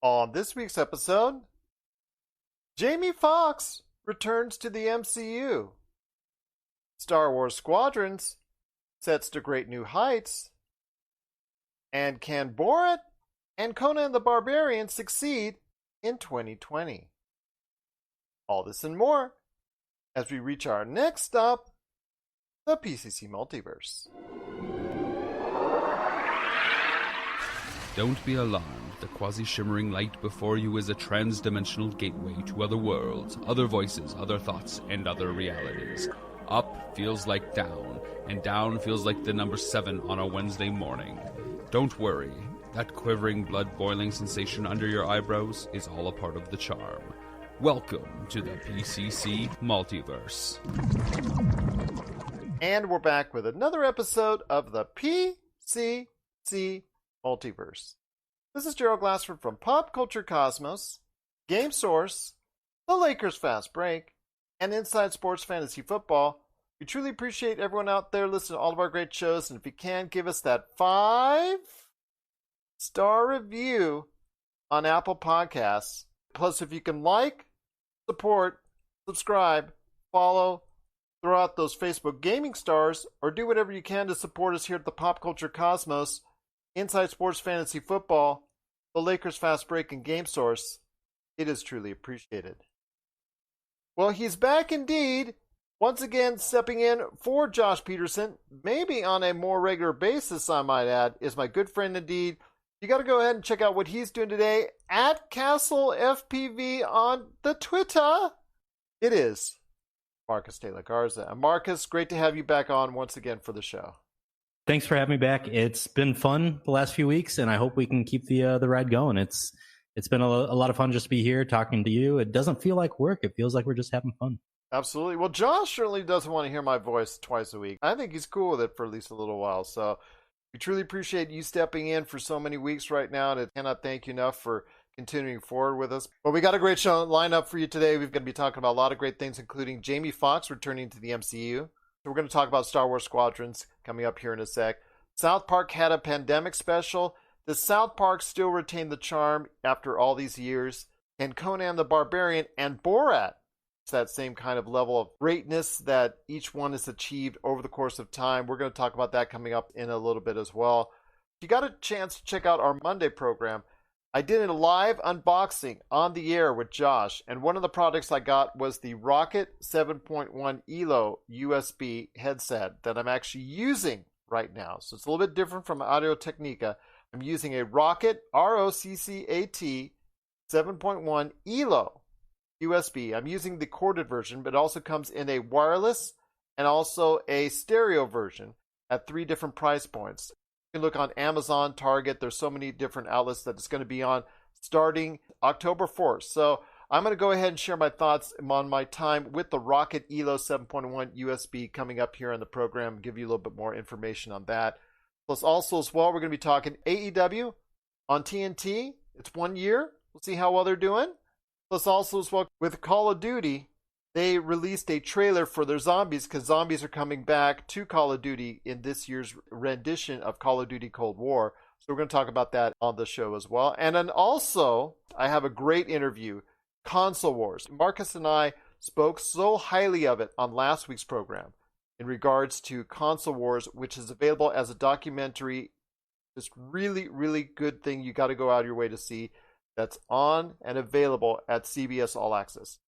On this week's episode, Jamie Foxx returns to the MCU. Star Wars Squadrons sets to great new heights. And can Borat and Conan the Barbarian succeed in 2020? All this and more as we reach our next stop, the PCC Multiverse. Don't be alarmed. The quasi-shimmering light before you is a trans-dimensional gateway to other worlds, other voices, other thoughts, and other realities. Up feels like down, and down feels like the number 7 on a Wednesday morning. Don't worry. That quivering, blood-boiling sensation under your eyebrows is all a part of the charm. Welcome to the PCC Multiverse. And we're back with another episode of the PCC Multiverse. This is Gerald Glassford from Pop Culture Cosmos, Game Source, The Lakers Fast Break, and Inside Sports Fantasy Football. We truly appreciate everyone out there listening to all of our great shows, and if you can, give us that 5-star review on Apple Podcasts. Plus, if you can like, support, subscribe, follow, throw out those Facebook gaming stars, or do whatever you can to support us here at the Pop Culture Cosmos, Inside Sports Fantasy Football, The Lakers Fast Break, and Game Source, it is truly appreciated. Well, he's back indeed, once again stepping in for Josh Peterson, maybe on a more regular basis, I might add, is my good friend indeed. You got to go ahead and check out what he's doing today at Castle FPV on the Twitter. It is Marcus Taylor Garza. And Marcus, great to have you back on once again for the show. Thanks for having me back. It's been fun the last few weeks, and I hope we can keep the ride going. It's been a lot of fun just to be here talking to you. It doesn't feel like work. It feels like we're just having fun. Absolutely. Well, Josh certainly doesn't want to hear my voice twice a week. I think he's cool with it for at least a little while. So we truly appreciate you stepping in for so many weeks right now, and I cannot thank you enough for continuing forward with us. Well, we got a great show lined up for you today. We're going to be talking about a lot of great things, including Jamie Foxx returning to the MCU. So we're going to talk about Star Wars Squadrons coming up here in a sec. South Park had a pandemic special. Does South Park still retain the charm after all these years? And Conan the Barbarian and Borat, it's that same kind of level of greatness that each one has achieved over the course of time. We're going to talk about that coming up in a little bit as well. If you got a chance to check out our Monday program, I did a live unboxing on the air with Josh, and one of the products I got was the Roccat 7.1 ELO USB headset that I'm actually using right now. So it's a little bit different from Audio Technica. I'm using a Roccat, ROCCAT 7.1 ELO USB. I'm using the corded version, but it also comes in a wireless and also a stereo version at 3 different price points. You can look on Amazon, Target. There's so many different outlets that it's going to be on starting October 4th. So I'm going to go ahead and share my thoughts on my time with the Roccat ELO 7.1 USB coming up here on the program, give you a little bit more information on that. Plus also as well, we're going to be talking AEW on TNT. It's 1 year. We'll see how well they're doing. Plus also as well, with Call of Duty, they released a trailer for their zombies because zombies are coming back to Call of Duty in this year's rendition of Call of Duty Cold War. So we're going to talk about that on the show as well. And then also, I have a great interview, Console Wars. Marcus and I spoke so highly of it on last week's program in regards to Console Wars, which is available as a documentary. Just really, really good thing you got to go out of your way to see. That's on and available at CBS All-Access.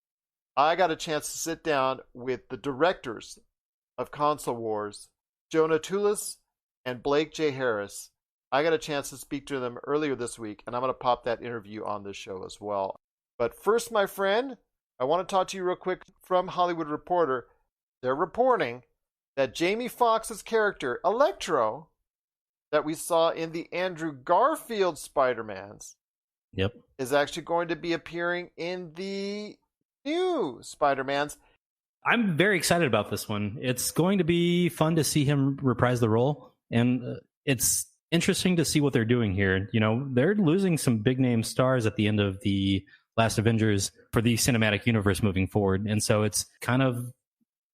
I got a chance to sit down with the directors of Console Wars, Jonah Tulis and Blake J. Harris. I got a chance to speak to them earlier this week, and I'm going to pop that interview on this show as well. But first, my friend, I want to talk to you real quick from Hollywood Reporter. They're reporting that Jamie Foxx's character, Electro, that we saw in the Andrew Garfield Spider-Mans, is actually going to be appearing in the new Spider-Mans. I'm very excited about this one. It's going to be fun to see him reprise the role, and it's interesting to see what they're doing here. You know, they're losing some big name stars at the end of the Last Avengers for the cinematic universe moving forward, and so it's kind of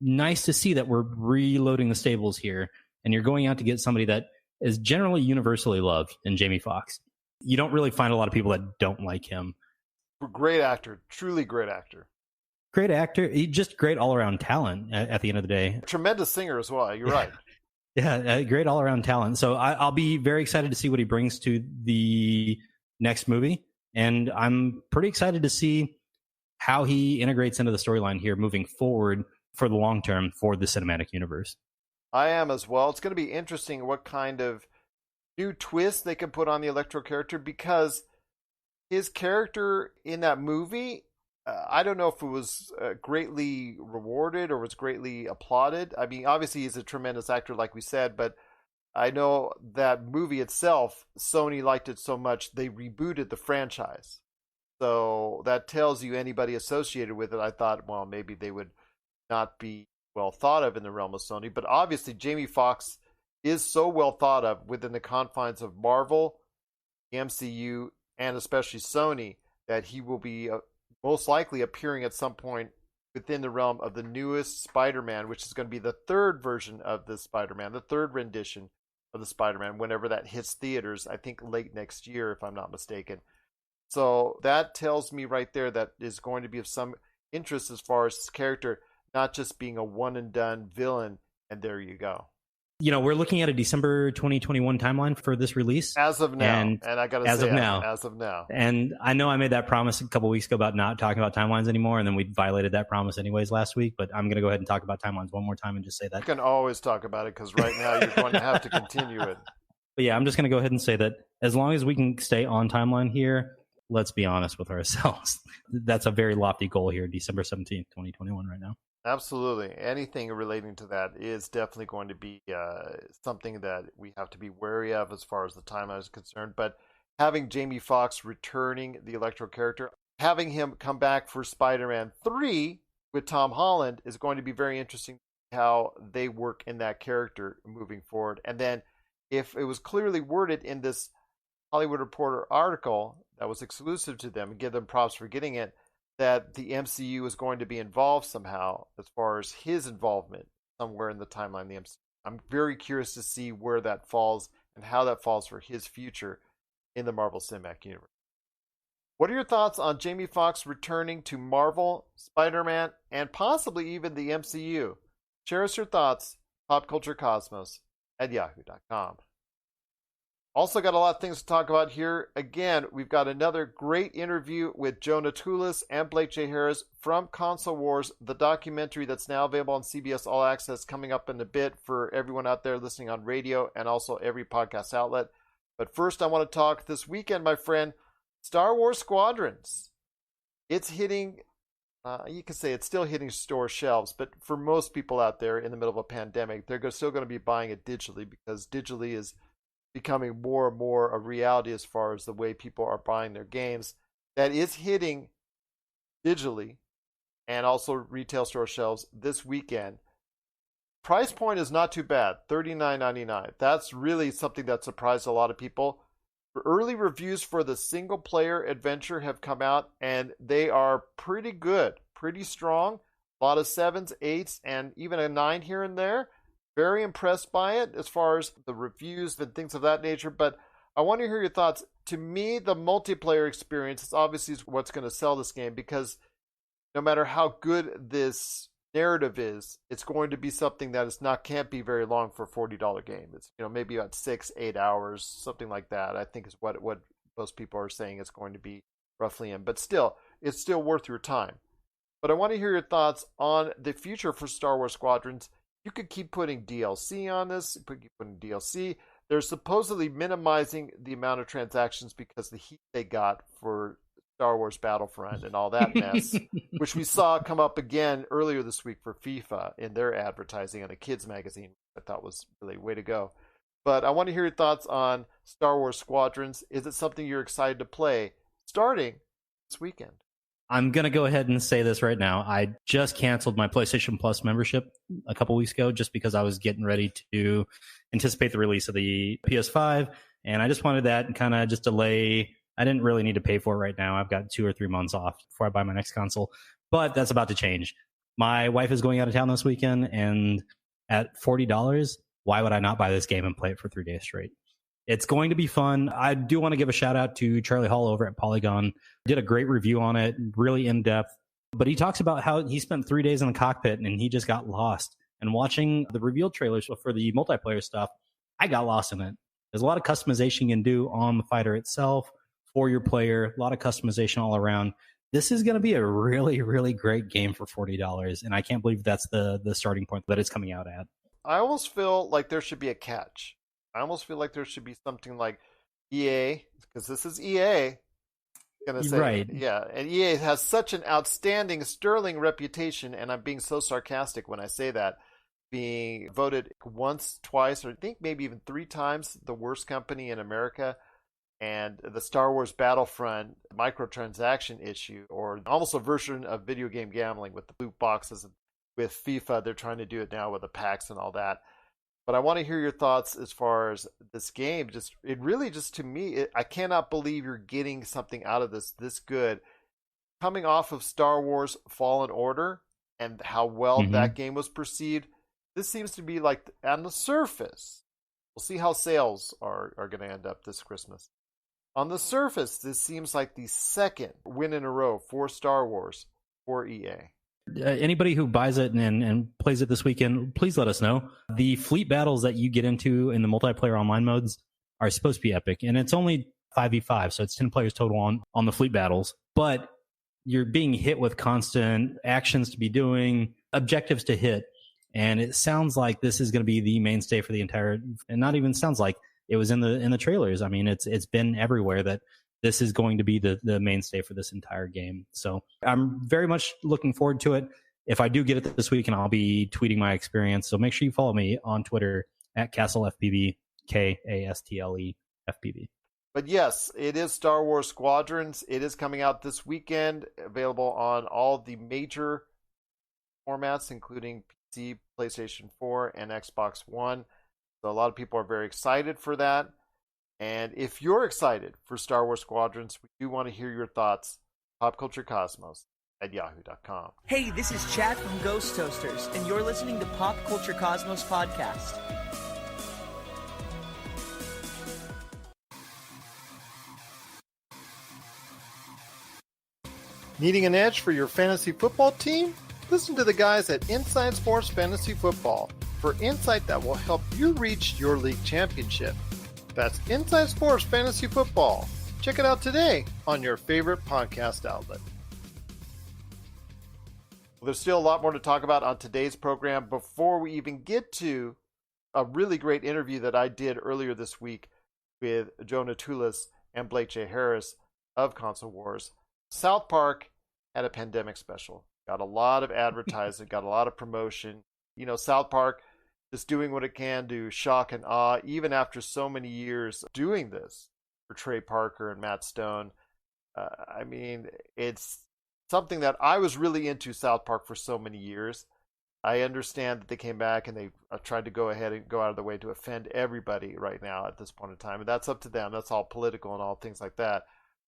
nice to see that we're reloading the stables here, and you're going out to get somebody that is generally universally loved in Jamie Foxx. You don't really find a lot of people that don't like him. Great actor, truly great actor. Great actor, just great all-around talent at the end of the day. Tremendous singer as well, you're right. Yeah, great all-around talent. So I'll be very excited to see what he brings to the next movie. And I'm pretty excited to see how he integrates into the storyline here moving forward for the long term for the cinematic universe. I am as well. It's going to be interesting what kind of new twist they can put on the Electro character, because his character in that movie, I don't know if it was greatly rewarded or was greatly applauded. I mean, obviously he's a tremendous actor, like we said, but I know that movie itself, Sony liked it so much, they rebooted the franchise. So that tells you anybody associated with it, I thought, well, maybe they would not be well thought of in the realm of Sony. But obviously Jamie Foxx is so well thought of within the confines of Marvel, the MCU, and especially Sony, that he will be most likely appearing at some point within the realm of the newest Spider-Man, which is going to be the third version of the Spider-Man, the third rendition of the Spider-Man, whenever that hits theaters, I think late next year, if I'm not mistaken. So that tells me right there that is going to be of some interest as far as his character, not just being a one-and-done villain, and there you go. You know, we're looking at a December 2021 timeline for this release. As of now. And I got to say, as of now. And I know I made that promise a couple weeks ago about not talking about timelines anymore, and then we violated that promise anyways last week. But I'm going to go ahead and talk about timelines one more time and just say that. You can always talk about it, because right now you're going to have to continue it. But yeah, I'm just going to go ahead and say that as long as we can stay on timeline here, let's be honest with ourselves. That's a very lofty goal here, December 17th, 2021 right now. Absolutely. Anything relating to that is definitely going to be something that we have to be wary of as far as the timeline is concerned. But having Jamie Foxx returning the Electro character, having him come back for Spider-Man 3 with Tom Holland is going to be very interesting, how they work in that character moving forward. And then if it was clearly worded in this Hollywood Reporter article that was exclusive to them, and give them props for getting it, that the MCU is going to be involved somehow as far as his involvement somewhere in the timeline of the MCU. I'm very curious to see where that falls and how that falls for his future in the Marvel Cinematic Universe. What are your thoughts on Jamie Foxx returning to Marvel, Spider-Man, and possibly even the MCU? Share us your thoughts, popculturecosmos@yahoo.com. Also got a lot of things to talk about here. Again, we've got another great interview with Jonah Tulis and Blake J. Harris from Console Wars, the documentary that's now available on CBS All-Access, coming up in a bit for everyone out there listening on radio and also every podcast outlet. But first, I want to talk this weekend, my friend, Star Wars Squadrons. It's hitting, you can say it's still hitting store shelves, but for most people out there in the middle of a pandemic, they're still going to be buying it digitally, because digitally is becoming more and more a reality as far as the way people are buying their games. That is hitting digitally and also retail store shelves this weekend. Price point is not too bad, $39.99. That's really something that surprised a lot of people. Early reviews for the single player adventure have come out, and they are pretty good, pretty strong. A lot of 7s, 8s, and even a 9 here and there. Very impressed by it as far as the reviews and things of that nature, but I want to hear your thoughts. To me, the multiplayer experience is obviously what's going to sell this game, because no matter how good this narrative is, it's going to be something that can't be very long for a $40 game. It's maybe about 6-8 hours, something like that, I think is what most people are saying it's going to be roughly in. But still, it's still worth your time. But I want to hear your thoughts on the future for Star Wars Squadrons. You could keep putting DLC on this, keep putting DLC. They're supposedly minimizing the amount of transactions because the heat they got for Star Wars Battlefront and all that mess, which we saw come up again earlier this week for FIFA in their advertising on a kids magazine. I thought was really way to go. But I want to hear your thoughts on Star Wars Squadrons. Is it something you're excited to play starting this weekend? I'm going to go ahead and say this right now. I just canceled my PlayStation Plus membership a couple weeks ago just because I was getting ready to anticipate the release of the PS5. And I just wanted that kind of just delay. I didn't really need to pay for it right now. I've got 2 or 3 months off before I buy my next console. But that's about to change. My wife is going out of town this weekend. And at $40, why would I not buy this game and play it for 3 days straight? It's going to be fun. I do want to give a shout out to Charlie Hall over at Polygon. Did a great review on it, really in depth. But he talks about how he spent 3 days in the cockpit and he just got lost. And watching the reveal trailers for the multiplayer stuff, I got lost in it. There's a lot of customization you can do on the fighter itself for your player, a lot of customization all around. This is going to be a really, really great game for $40. And I can't believe that's the starting point that it's coming out at. I almost feel like there should be a catch. I almost feel like there should be something like EA, because this is EA. Gonna say, right. Yeah, and EA has such an outstanding, sterling reputation, and I'm being so sarcastic when I say that, being voted once, twice, or I think maybe even 3 times the worst company in America, and the Star Wars Battlefront microtransaction issue, or almost a version of video game gambling with the loot boxes. With FIFA, they're trying to do it now with the packs and all that. But I want to hear your thoughts as far as this game. To me, I cannot believe you're getting something out of this good. Coming off of Star Wars Fallen Order and how well that game was perceived, this seems to be like on the surface. We'll see how sales are going to end up this Christmas. On the surface, this seems like the second win in a row for Star Wars for EA. Anybody who buys it and plays it this weekend, please let us know. The fleet battles that you get into in the multiplayer online modes are supposed to be epic, and it's only 5v5, so it's 10 players total on the fleet battles. But you're being hit with constant actions to be doing, objectives to hit, and it sounds like this is going to be the mainstay for the entire. And not even sounds like, it was in the trailers. I mean, it's been everywhere that this is going to be the mainstay for this entire game. So I'm very much looking forward to it. If I do get it this week, and I'll be tweeting my experience. So make sure you follow me on Twitter at CastleFPB, KASTLE FPB. But yes, it is Star Wars Squadrons. It is coming out this weekend, available on all the major formats, including PC, PlayStation 4, and Xbox One. So a lot of people are very excited for that. And if you're excited for Star Wars Squadrons, we do want to hear your thoughts. PopCultureCosmos@yahoo.com. Hey, this is Chad from Ghost Toasters, and you're listening to Pop Culture Cosmos Podcast. Needing an edge for your fantasy football team? Listen to the guys at Inside Sports Fantasy Football for insight that will help you reach your league championship. That's Inside Sports Fantasy Football. Check it out today on your favorite podcast outlet. Well, there's still a lot more to talk about on today's program before we even get to a really great interview that I did earlier this week with Jonah Tulis and Blake J. Harris of Console Wars. South Park had a pandemic special. Got a lot of advertising, got a lot of promotion. You know, South Park just doing what it can to shock and awe, even after so many years doing this for Trey Parker and Matt Stone. I mean, it's something that I was really into South Park for so many years. I understand that they came back and they tried to go ahead and go out of the way to offend everybody right now at this point in time. And that's up to them. That's all political and all things like that.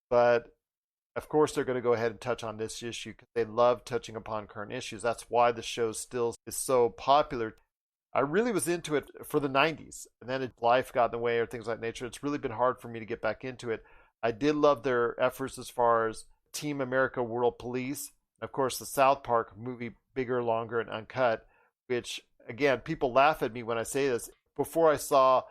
But of course, they're going to go ahead and touch on this issue because they love touching upon current issues. That's why the show still is so popular. I really was into it for the 90s, and then life got in the way or things like nature. It's really been hard for me to get back into it. I did love their efforts as far as Team America World Police. Of course, the South Park movie, Bigger, Longer, and Uncut, which, again, people laugh at me when I say this. Before I saw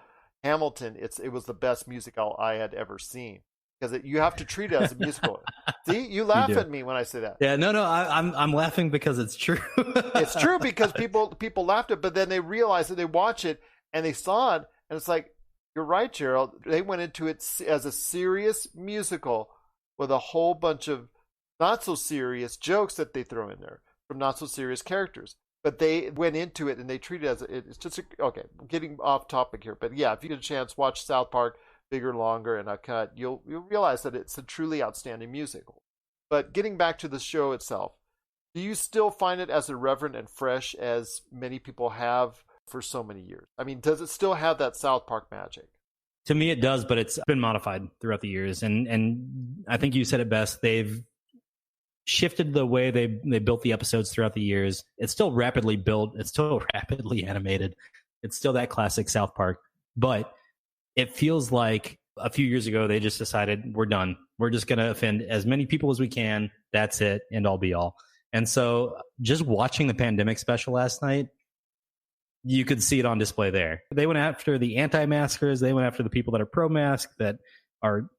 Hamilton, it was the best musical I had ever seen. Because you have to treat it as a musical. See, you laugh at me when I say that. Yeah, no, I'm laughing because it's true. It's true because people laughed at it, but then they realized that they watch it and they saw it, and it's like, you're right, Gerald. They went into it as a serious musical with a whole bunch of not so serious jokes that they throw in there from not so serious characters. But they went into it and they treated it as it's just okay. Getting off topic here, but yeah, if you get a chance, watch South Park. Bigger, Longer, and Uncut, you'll realize that it's a truly outstanding musical. But getting back to the show itself, do you still find it as irreverent and fresh as many people have for so many years? I mean, does it still have that South Park magic? To me, it does, but it's been modified throughout the years. And I think you said it best. They've shifted the way they built the episodes throughout the years. It's still rapidly built. It's still rapidly animated. It's still that classic South Park. But it feels like a few years ago they just decided we're done. We're just going to offend as many people as we can. That's it, end all be all. And so just watching the pandemic special last night, you could see it on display there. They went after the anti-maskers. They went after the people that are pro-mask, that are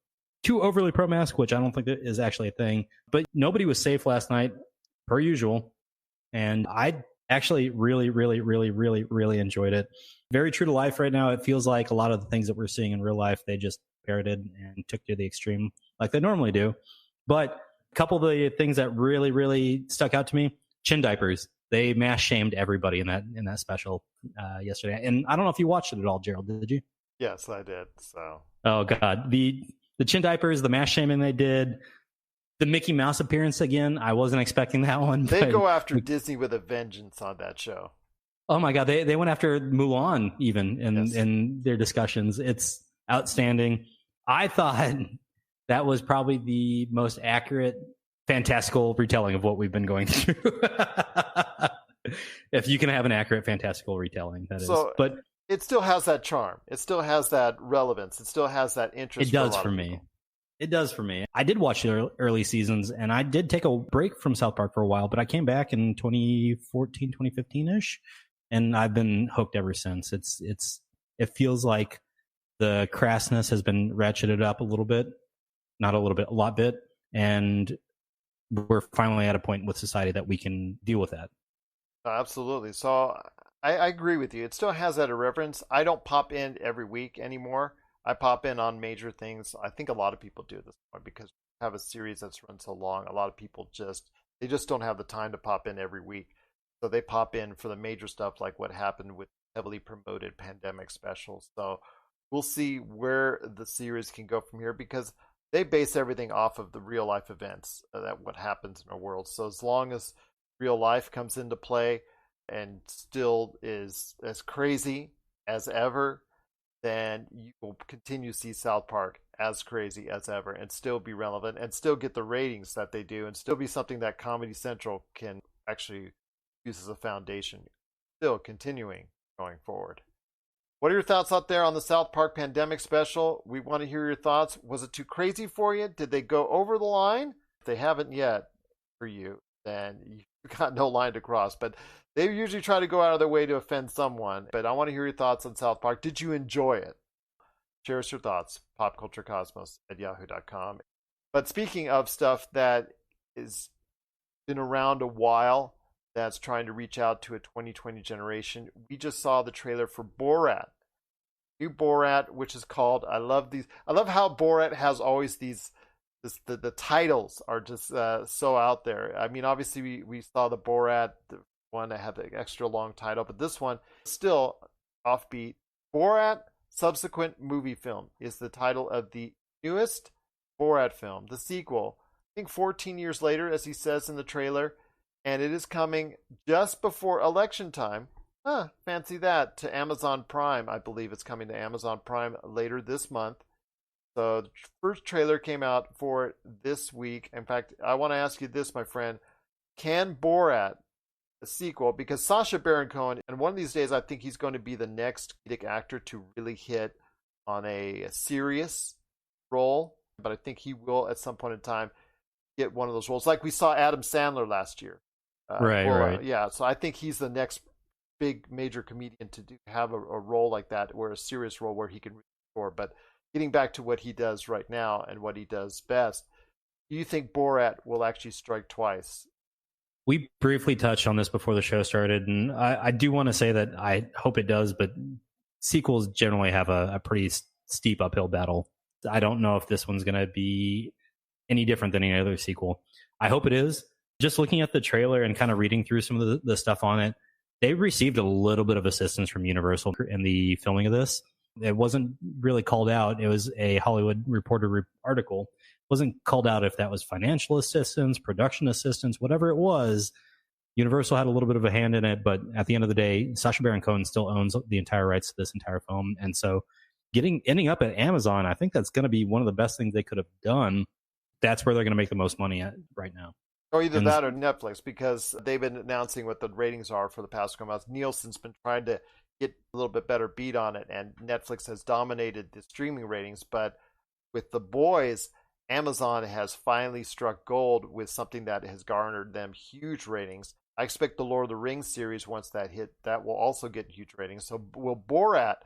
too overly pro-mask, which I don't think that is actually a thing. But nobody was safe last night, per usual. And I actually really, really, really, really, really enjoyed it. Very true to life right now. It feels like a lot of the things that we're seeing in real life, they just parroted and took to the extreme like they normally do. But a couple of the things that really, really stuck out to me, chin diapers. They mass shamed everybody in that special yesterday. And I don't know if you watched it at all, Gerald, did you? Yes, I did. So. Oh God, the chin diapers, the mass shaming they did, the Mickey Mouse appearance again. I wasn't expecting that one. They go after Disney with a vengeance on that show. Oh my God, they went after Mulan even in their discussions. It's outstanding. I thought that was probably the most accurate, fantastical retelling of what we've been going through. If you can have an accurate, fantastical retelling, that is. But it still has that charm. It still has that relevance. It still has that interest. It does for me. It does for me. I did watch the early seasons, and I did take a break from South Park for a while, but I came back in 2014, 2015-ish, and I've been hooked ever since. It feels like the crassness has been ratcheted up a little bit, not a little bit, a lot bit, and we're finally at a point with society that we can deal with that. Absolutely. So I agree with you. It still has that irreverence. I don't pop in every week anymore. I pop in on major things. I think a lot of people do this because we have a series that's run so long. A lot of people just don't have the time to pop in every week. So they pop in for the major stuff like what happened with heavily promoted pandemic specials. So we'll see where the series can go from here because they base everything off of the real life events that what happens in our world. So as long as real life comes into play and still is as crazy as ever, then you will continue to see South Park as crazy as ever and still be relevant and still get the ratings that they do and still be something that Comedy Central can actually use as a foundation, still continuing going forward. What are your thoughts out there on the South Park pandemic special? We want to hear your thoughts. Was it too crazy for you? Did they go over the line? If they haven't yet for you, then you've got no line to cross. But they usually try to go out of their way to offend someone. But I want to hear your thoughts on South Park. Did you enjoy it? Share us your thoughts. popculturecosmos@yahoo.com. But speaking of stuff that has been around a while, that's trying to reach out to a 2020 generation, we just saw the trailer for Borat. New Borat, which is called, I love how Borat has always these, the titles are just so out there. I mean, obviously we saw the Borat, the one that had the extra long title, but this one, still offbeat. Borat Subsequent Movie Film is the title of the newest Borat film, the sequel. I think 14 years later, as he says in the trailer, and it is coming just before election time. Fancy that, to Amazon Prime. I believe it's coming to Amazon Prime later this month. So the first trailer came out for it this week. In fact, I want to ask you this, my friend. Can Borat, a sequel, because Sacha Baron Cohen, and one of these days I think he's going to be the next comedic actor to really hit on a serious role, but I think he will at some point in time get one of those roles. Like we saw Adam Sandler last year. Right. Yeah, so I think he's the next big major comedian to have a role like that, or a serious role where he can score. But getting back to what he does right now and what he does best, do you think Borat will actually strike twice? We briefly touched on this before the show started, and I do want to say that I hope it does, but sequels generally have a pretty steep uphill battle. I don't know if this one's going to be any different than any other sequel. I hope it is. Just looking at the trailer and kind of reading through some of the stuff on it, they received a little bit of assistance from Universal in the filming of this. It wasn't really called out. It was a Hollywood Reporter article. It wasn't called out if that was financial assistance, production assistance, whatever it was. Universal had a little bit of a hand in it, but at the end of the day, Sacha Baron Cohen still owns the entire rights to this entire film. And so ending up at Amazon, I think that's going to be one of the best things they could have done. That's where they're going to make the most money at right now. Or either that or Netflix, because they've been announcing what the ratings are for the past couple months. Nielsen's been trying to get a little bit better beat on it, and Netflix has dominated the streaming ratings. But with The Boys, Amazon has finally struck gold with something that has garnered them huge ratings. I expect the Lord of the Rings series, once that hit, that will also get huge ratings. So will Borat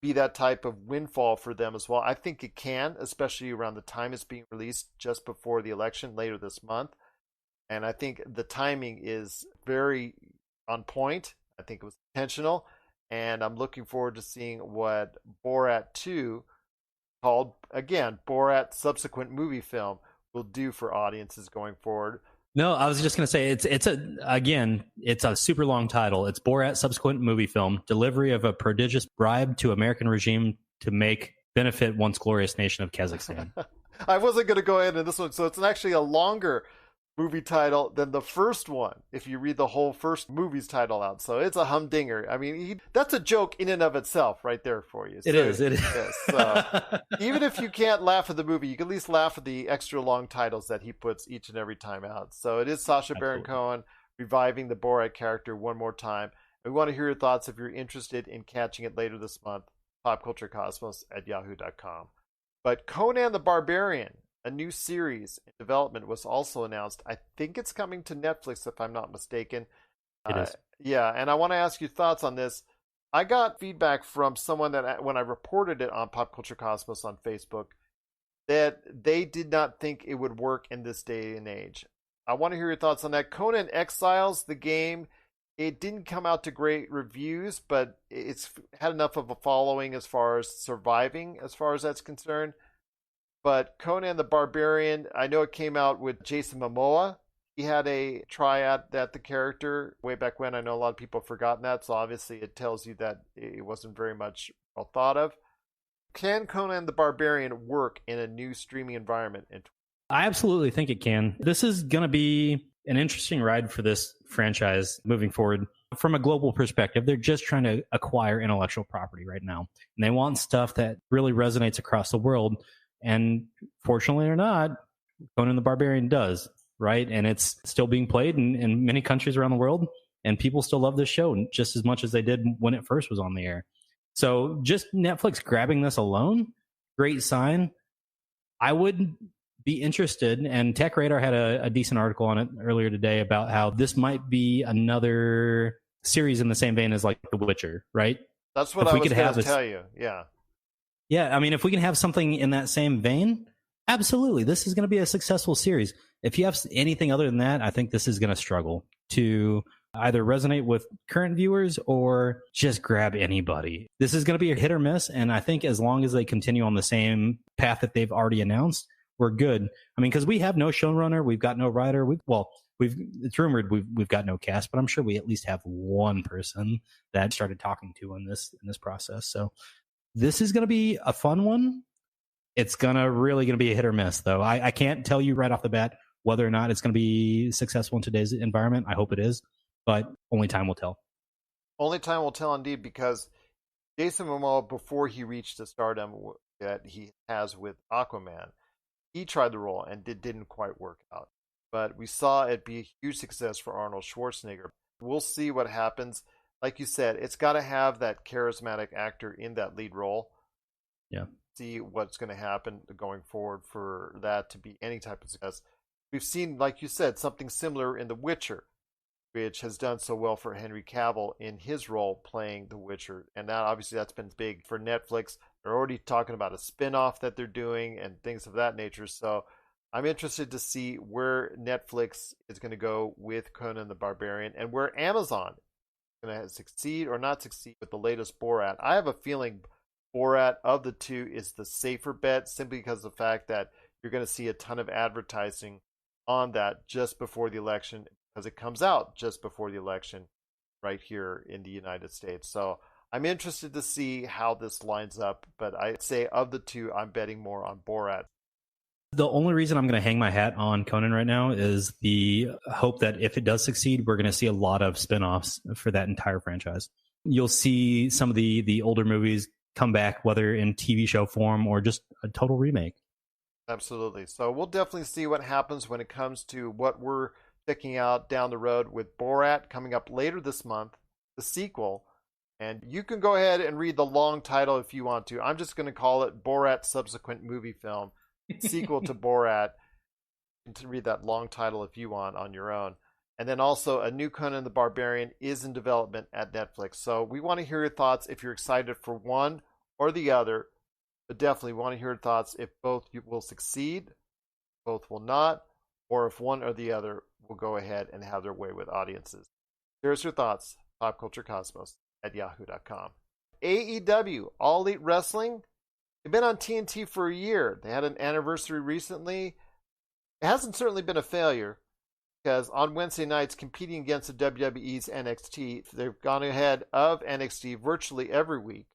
be that type of windfall for them as well? I think it can, especially around the time it's being released just before the election later this month. And I think the timing is very on point. I think it was intentional. And I'm looking forward to seeing what Borat 2, called, again, Borat subsequent movie film, will do for audiences going forward. No, I was just going to say it's a super long title. It's Borat subsequent movie film, delivery of a prodigious bribe to American regime to make benefit once glorious nation of Kazakhstan. I wasn't going to go ahead in this one, so it's actually a longer movie title than the first one, if you read the whole first movie's title out. So it's a humdinger. I mean, that's a joke in and of itself right there for you. It is. So even if you can't laugh at the movie, you can at least laugh at the extra long titles that he puts each and every time out. So it is Sacha Baron Cohen reviving the Borat character one more time. We want to hear your thoughts if you're interested in catching it later this month. popculturecosmos@yahoo.com. But Conan the Barbarian, a new series in development, was also announced. I think it's coming to Netflix, if I'm not mistaken. It is. Yeah, and I want to ask you thoughts on this. I got feedback from someone that when I reported it on Pop Culture Cosmos on Facebook, that they did not think it would work in this day and age. I want to hear your thoughts on that. Conan Exiles, the game, it didn't come out to great reviews, but it's had enough of a following as far as surviving, as far as that's concerned. But Conan the Barbarian, I know it came out with Jason Momoa. He had a try at the character way back when. I know a lot of people have forgotten that, so obviously it tells you that it wasn't very much well thought of. Can Conan the Barbarian work in a new streaming environment? I absolutely think it can. This is going to be an interesting ride for this franchise moving forward. From a global perspective, they're just trying to acquire intellectual property right now. And they want stuff that really resonates across the world. And fortunately or not, Conan the Barbarian does, right? And it's still being played in many countries around the world, and people still love this show just as much as they did when it first was on the air. So just Netflix grabbing this alone, great sign. I would be interested, and Tech Radar had a decent article on it earlier today about how this might be another series in the same vein as like The Witcher, right? That's what I was going to tell you, yeah. Yeah, I mean, if we can have something in that same vein, absolutely. This is going to be a successful series. If you have anything other than that, I think this is going to struggle to either resonate with current viewers or just grab anybody. This is going to be a hit or miss, and I think as long as they continue on the same path that they've already announced, we're good. I mean, because we have no showrunner, we've got no writer. It's rumored we've got no cast, but I'm sure we at least have one person that started talking to in this process. So this is going to be a fun one. It's really going to be a hit or miss, though. I can't tell you right off the bat whether or not it's going to be successful in today's environment. I hope it is, but only time will tell. Only time will tell, indeed, because Jason Momoa, before he reached the stardom that he has with Aquaman, he tried the role and it didn't quite work out. But we saw it be a huge success for Arnold Schwarzenegger. We'll see what happens. Like you said, it's got to have that charismatic actor in that lead role. Yeah. See what's going to happen going forward for that to be any type of success. We've seen, like you said, something similar in The Witcher, which has done so well for Henry Cavill in his role playing The Witcher. And now, obviously, that's been big for Netflix. They're already talking about a spin-off that they're doing and things of that nature. So I'm interested to see where Netflix is going to go with Conan the Barbarian and where Amazon is going to succeed or not succeed with the latest Borat. I have a feeling Borat of the two is the safer bet, simply because of the fact that you're going to see a ton of advertising on that just before the election, because it comes out just before the election right here in the United States. So I'm interested to see how this lines up, but I'd say of the two, I'm betting more on Borat. The only reason I'm going to hang my hat on Conan right now is the hope that if it does succeed, we're going to see a lot of spinoffs for that entire franchise. You'll see some of the older movies come back, whether in TV show form or just a total remake. Absolutely. So we'll definitely see what happens when it comes to what we're checking out down the road with Borat coming up later this month, the sequel, And you can go ahead and read the long title if you want to. I'm just going to call it Borat Subsequent Movie Film, sequel to Borat. You can read that long title if you want on your own. And then also a new Conan the Barbarian is in development at Netflix. So we want to hear your thoughts if you're excited for one or the other. But definitely want to hear your thoughts if both will succeed, both will not, or if one or the other will go ahead and have their way with audiences. Here's your thoughts, popculturecosmos@yahoo.com. AEW, All Elite Wrestling, they've been on TNT for a year. They had an anniversary recently. It hasn't certainly been a failure because on Wednesday nights, competing against the WWE's NXT, they've gone ahead of NXT virtually every week.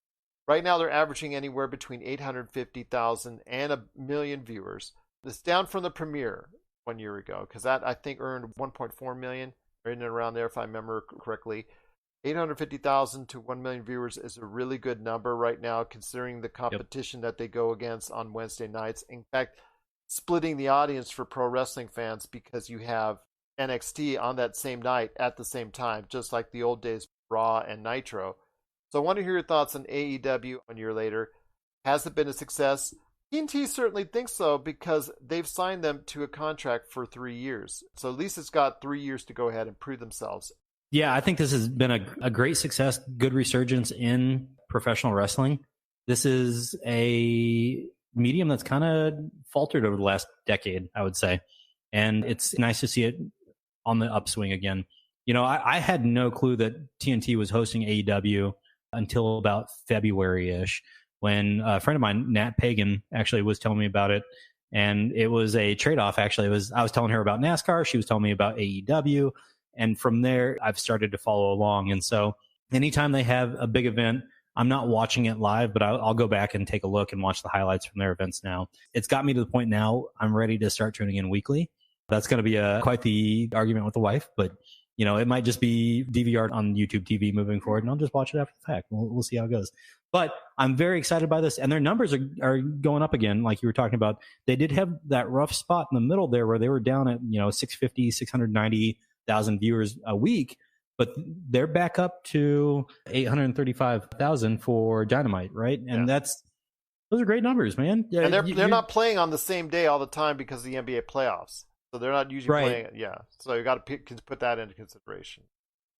Right now, they're averaging anywhere between 850,000 and 1 million viewers. This down from the premiere 1 year ago, because that, I think, earned 1.4 million, right in and around there, if I remember correctly. 850,000 to 1 million viewers is a really good number right now, considering the competition that they go against on Wednesday nights. In fact, splitting the audience for pro wrestling fans because you have NXT on that same night at the same time, just like the old days, Raw and Nitro. So I want to hear your thoughts on AEW 1 year later. Has it been a success? TNT certainly thinks so because they've signed them to a contract for 3 years. So at least it's got 3 years to go ahead and prove themselves. Yeah, I think this has been a great success, good resurgence in professional wrestling. This is a medium that's kind of faltered over the last decade, I would say. And it's nice to see it on the upswing again. You know, I had no clue that TNT was hosting AEW until about February-ish, when a friend of mine, Nat Pagan, actually was telling me about it. And it was a trade-off, actually. I was telling her about NASCAR. She was telling me about AEW. And from there, I've started to follow along. And so anytime they have a big event, I'm not watching it live, but I'll go back and take a look and watch the highlights from their events now. It's got me to the point now I'm ready to start tuning in weekly. That's going to be quite the argument with the wife, but you know, it might just be DVR on YouTube TV moving forward, and I'll just watch it after the fact. We'll see how it goes. But I'm very excited by this, and their numbers are going up again, like you were talking about. They did have that rough spot in the middle there where they were down at 690,000 viewers a week, but they're back up to 835,000 for Dynamite, right? And those are great numbers, man. Yeah, and they're not playing on the same day all the time because of the NBA playoffs. So they're not usually playing it. Yeah. So you got to put that into consideration.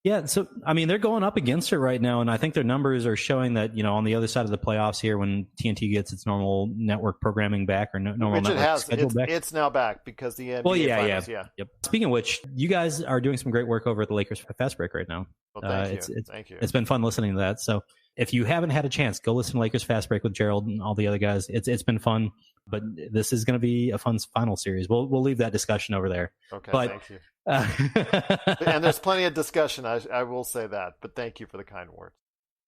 Yeah. So, I mean, they're going up against it right now. And I think their numbers are showing that, on the other side of the playoffs here, when TNT gets its normal network programming back or normal which network schedule back. It's now back because the NBA finals, Yep. Speaking of which, you guys are doing some great work over at the Lakers Fast Break right now. Well, thank you. It's been fun listening to that. So if you haven't had a chance, go listen to Lakers Fast Break with Gerald and all the other guys. It's been fun. But this is going to be a fun final series. We'll leave that discussion over there. Okay, but, thank you. And there's plenty of discussion. I will say that. But thank you for the kind words.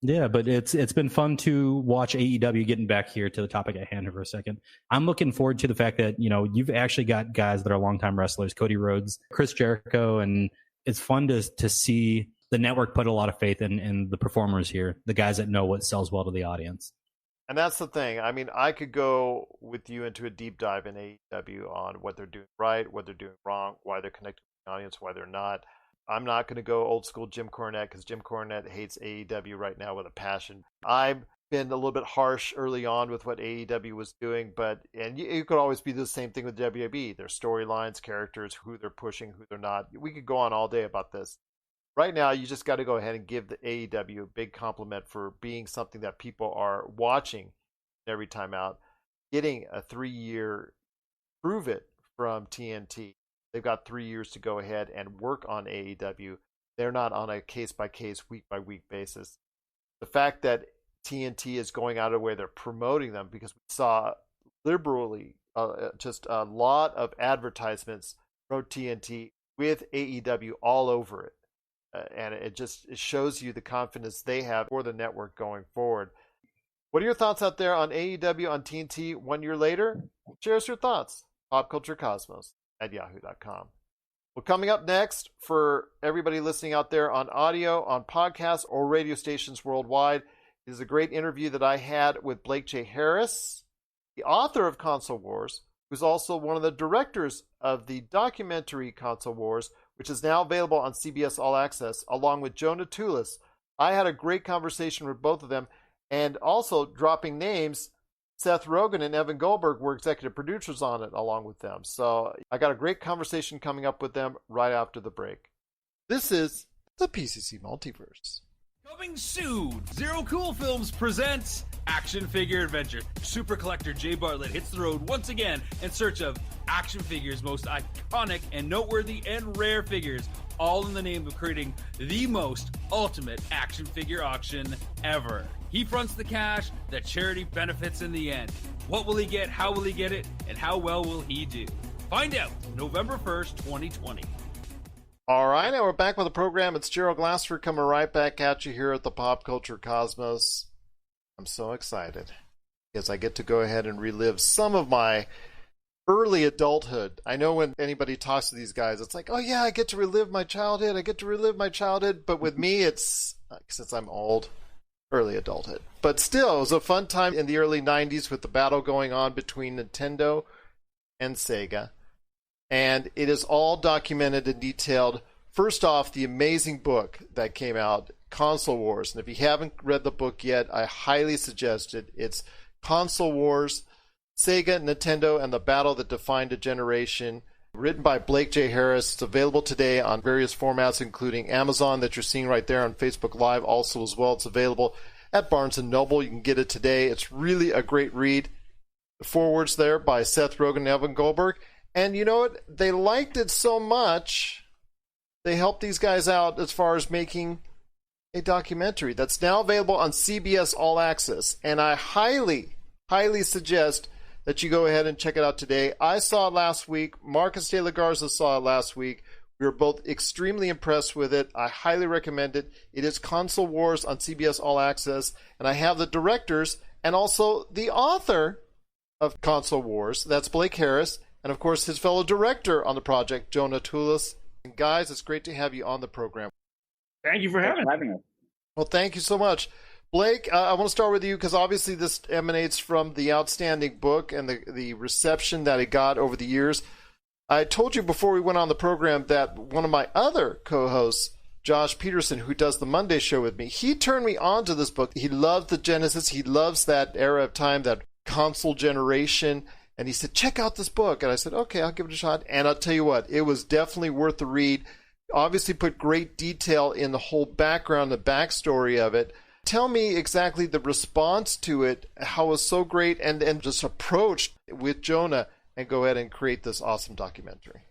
Yeah, but it's been fun to watch AEW getting back here to the topic at hand for a second. I'm looking forward to the fact that you've actually got guys that are longtime wrestlers, Cody Rhodes, Chris Jericho, and it's fun to see the network put a lot of faith in the performers here, the guys that know what sells well to the audience. And that's the thing. I mean, I could go with you into a deep dive in AEW on what they're doing right, what they're doing wrong, why they're connecting with the audience, why they're not. I'm not going to go old school Jim Cornette because Jim Cornette hates AEW right now with a passion. I've been a little bit harsh early on with what AEW was doing, and you could always be the same thing with WWE. Their storylines, characters, who they're pushing, who they're not. We could go on all day about this. Right now, you just got to go ahead and give the AEW a big compliment for being something that people are watching every time out. Getting a 3-year prove it from TNT. They've got 3 years to go ahead and work on AEW. They're not on a case-by-case, week-by-week basis. The fact that TNT is going out of the way, they're promoting them because we saw liberally just a lot of advertisements from TNT with AEW all over it. And it shows you the confidence they have for the network going forward. What are your thoughts out there on AEW on TNT 1 year later? Share us your thoughts. PopCultureCosmos@yahoo.com. Well, coming up next for everybody listening out there on audio, on podcasts, or radio stations worldwide is a great interview that I had with Blake J. Harris, the author of Console Wars, who's also one of the directors of the documentary Console Wars, which is now available on CBS All Access, along with Jonah Tulis I had a great conversation with both of them, and also dropping names. Seth Rogen and Evan Goldberg were executive producers on it along with them. So I got a great conversation coming up with them right after the break. This is the PCC Multiverse. Coming soon, Zero Cool Films presents Action Figure Adventure. Super collector Jay Bartlett hits the road once again in search of action figures' most iconic and noteworthy and rare figures, all in the name of creating the most ultimate action figure auction ever. He fronts the cash, the charity benefits in the end. What will he get, how will he get it, and how well will he do? Find out November 1st, 2020. All right, now we're back with the program. It's Gerald Glassford coming right back at you here at the Pop Culture Cosmos. I'm so excited because I get to go ahead and relive some of my early adulthood. I know when anybody talks to these guys, it's like, oh yeah, I get to relive my childhood. But with me, it's, since I'm old, early adulthood. But still, it was a fun time in the early 90s with the battle going on between Nintendo and Sega. And it is all documented and detailed. First off, the amazing book that came out, Console Wars. And if you haven't read the book yet, I highly suggest it. It's Console Wars, Sega, Nintendo, and the Battle That Defined a Generation. Written by Blake J. Harris. It's available today on various formats, including Amazon, that you're seeing right there on Facebook Live also as well. It's available at Barnes & Noble. You can get it today. It's really a great read. The forewords there by Seth Rogen and Evan Goldberg. And you know what? They liked it so much, they helped these guys out as far as making a documentary that's now available on CBS All-Access. And I highly, highly suggest that you go ahead and check it out today. I saw it last week. Marcus de la Garza saw it last week. We were both extremely impressed with it. I highly recommend it. It is Console Wars on CBS All-Access. And I have the directors and also the author of Console Wars. That's Blake Harris. And, of course, his fellow director on the project, Jonah Tulis. And, guys, it's great to have you on the program. Thank you for having us. Well, thank you so much. Blake, I want to start with you because, obviously, this emanates from the outstanding book and the reception that it got over the years. I told you before we went on the program that one of my other co-hosts, Josh Peterson, who does the Monday show with me, he turned me on to this book. He loves the Genesis. He loves that era of time, that console generation. And he said, check out this book. And I said, okay, I'll give it a shot. And I'll tell you what, it was definitely worth the read. Obviously put great detail in the whole background, the backstory of it. Tell me exactly the response to it, how it was so great, and just approached with Jonah and go ahead and create this awesome documentary.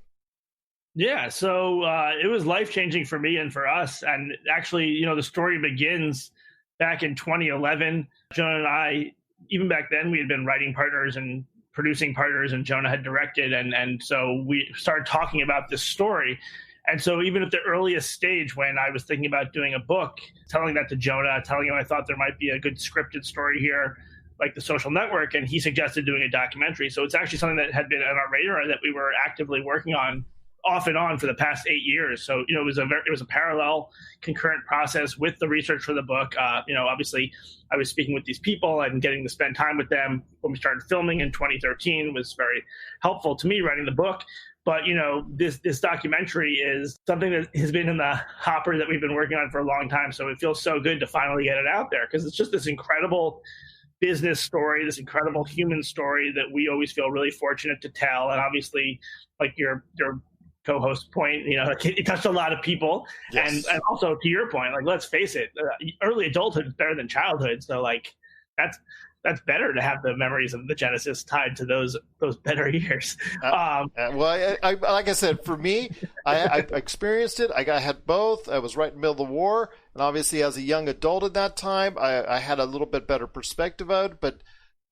Yeah, so it was life-changing for me and for us. And actually, you know, the story begins back in 2011. Jonah and I, even back then, we had been writing partners and producing partners, and Jonah had directed, and so we started talking about this story. And so even at the earliest stage, when I was thinking about doing a book, telling that to Jonah, telling him I thought there might be a good scripted story here, like The Social Network, and he suggested doing a documentary. So it's actually something that had been on our radar that we were actively working on off and on for the past 8 years. So, you know, it was a parallel, concurrent process with the research for the book. You know, obviously I was speaking with these people and getting to spend time with them when we started filming in 2013 was very helpful to me writing the book. But, you know, this documentary is something that has been in the hopper that we've been working on for a long time. So it feels so good to finally get it out there because it's just this incredible business story, this incredible human story that we always feel really fortunate to tell. And obviously, like your co-host point, you know, it touched a lot of people. Yes. And also to your point, like, let's face it, early adulthood is better than childhood. So like that's better to have the memories of the Genesis tied to those better years. Well, I like I said, for me, I experienced it. I had both. I was right in the middle of the war. And obviously as a young adult at that time, I had a little bit better perspective of it, but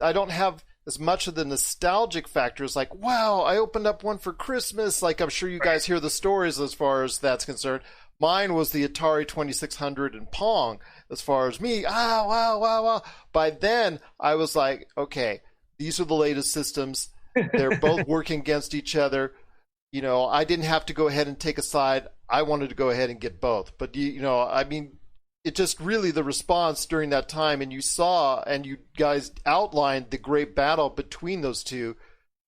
I don't have as much of the nostalgic factors like, wow, I opened up one for Christmas. Like, I'm sure you guys hear the stories as far as that's concerned. Mine was the Atari 2600 and Pong as far as me. Wow. By then, I was like, okay, these are the latest systems. They're both working against each other. You know, I didn't have to go ahead and take a side. I wanted to go ahead and get both. But, you know, I mean, it just really the response during that time, and you saw and you guys outlined the great battle between those two.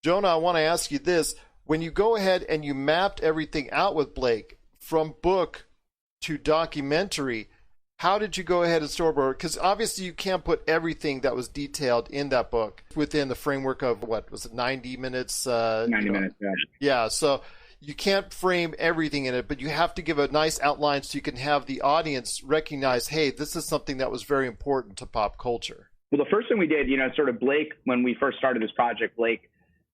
Jonah, I want to ask you this. When you go ahead and you mapped everything out with Blake from book to documentary, How did you go ahead and storyboard? Because obviously you can't put everything that was detailed in that book within the framework of, what was it, 90 minutes? 90 minutes, yeah. Yeah, so you can't frame everything in it, but you have to give a nice outline so you can have the audience recognize, hey, this is something that was very important to pop culture. Well, the first thing we did, sort of Blake, when we first started this project, Blake,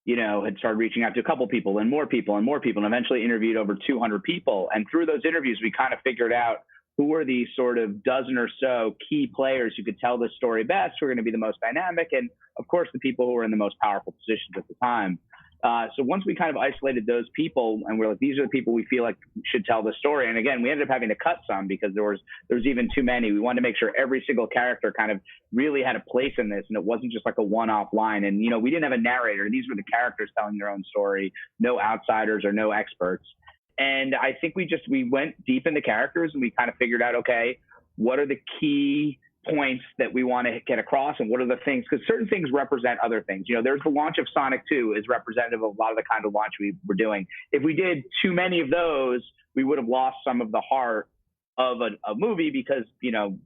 had started reaching out to a couple people and more people and more people, and eventually interviewed over 200 people. And through those interviews, we kind of figured out who were the sort of dozen or so key players who could tell this story best, who are going to be the most dynamic, and of course the people who were in the most powerful positions at the time. So once we kind of isolated those people and we're like, these are the people we feel like should tell the story. And again, we ended up having to cut some because there was even too many. We wanted to make sure every single character kind of really had a place in this, and it wasn't just like a one-off line. And, we didn't have a narrator. These were the characters telling their own story, no outsiders or no experts. And I think we went deep into characters and we kind of figured out, okay, what are the key points that we want to get across, and what are the things, because certain things represent other things. There's the launch of Sonic 2 is representative of a lot of the kind of launch we were doing. If we did too many of those, we would have lost some of the heart of a movie, because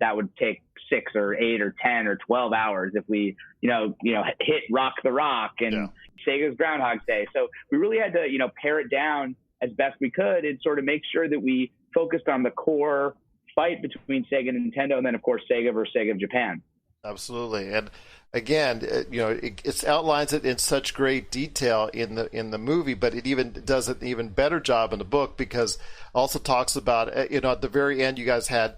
that would take 6 or 8 or 10 or 12 hours if we hit Rock the Rock and Sega's Groundhog's Day. So we really had to pare it down as best we could and sort of make sure that we focused on the core fight between Sega and Nintendo, and then of course Sega versus Sega of Japan. Absolutely. And again, it outlines it in such great detail in the movie, but it even does an even better job in the book, because it also talks about, at the very end you guys had,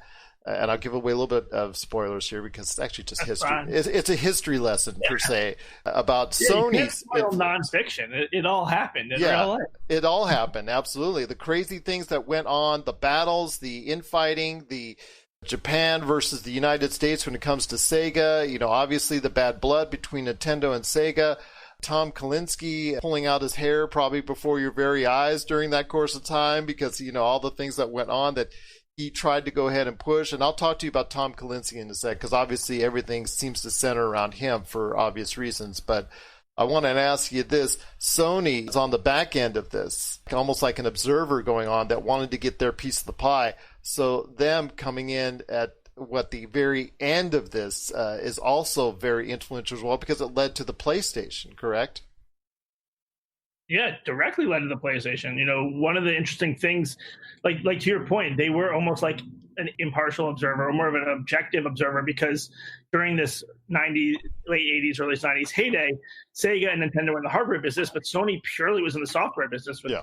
and I'll give away a little bit of spoilers here because it's actually just history. It's a history lesson per se about Sony's nonfiction. It all happened in real life. It all happened. Absolutely. The crazy things that went on, the battles, the infighting, the Japan versus the United States when it comes to Sega, obviously the bad blood between Nintendo and Sega, Tom Kalinske pulling out his hair probably before your very eyes during that course of time because, all the things that went on that he tried to go ahead and push. And I'll talk to you about Tom Kalinske in a sec, because obviously everything seems to center around him for obvious reasons. But I want to ask you this. Sony is on the back end of this, almost like an observer going on that wanted to get their piece of the pie. So them coming in at the very end of this is also very influential as well, because it led to the PlayStation, correct? Yeah, directly led to the PlayStation. One of the interesting things, like to your point, they were almost like an impartial observer, or more of an objective observer, because during this late 80s, early 90s heyday, Sega and Nintendo were in the hardware business, but Sony purely was in the software business with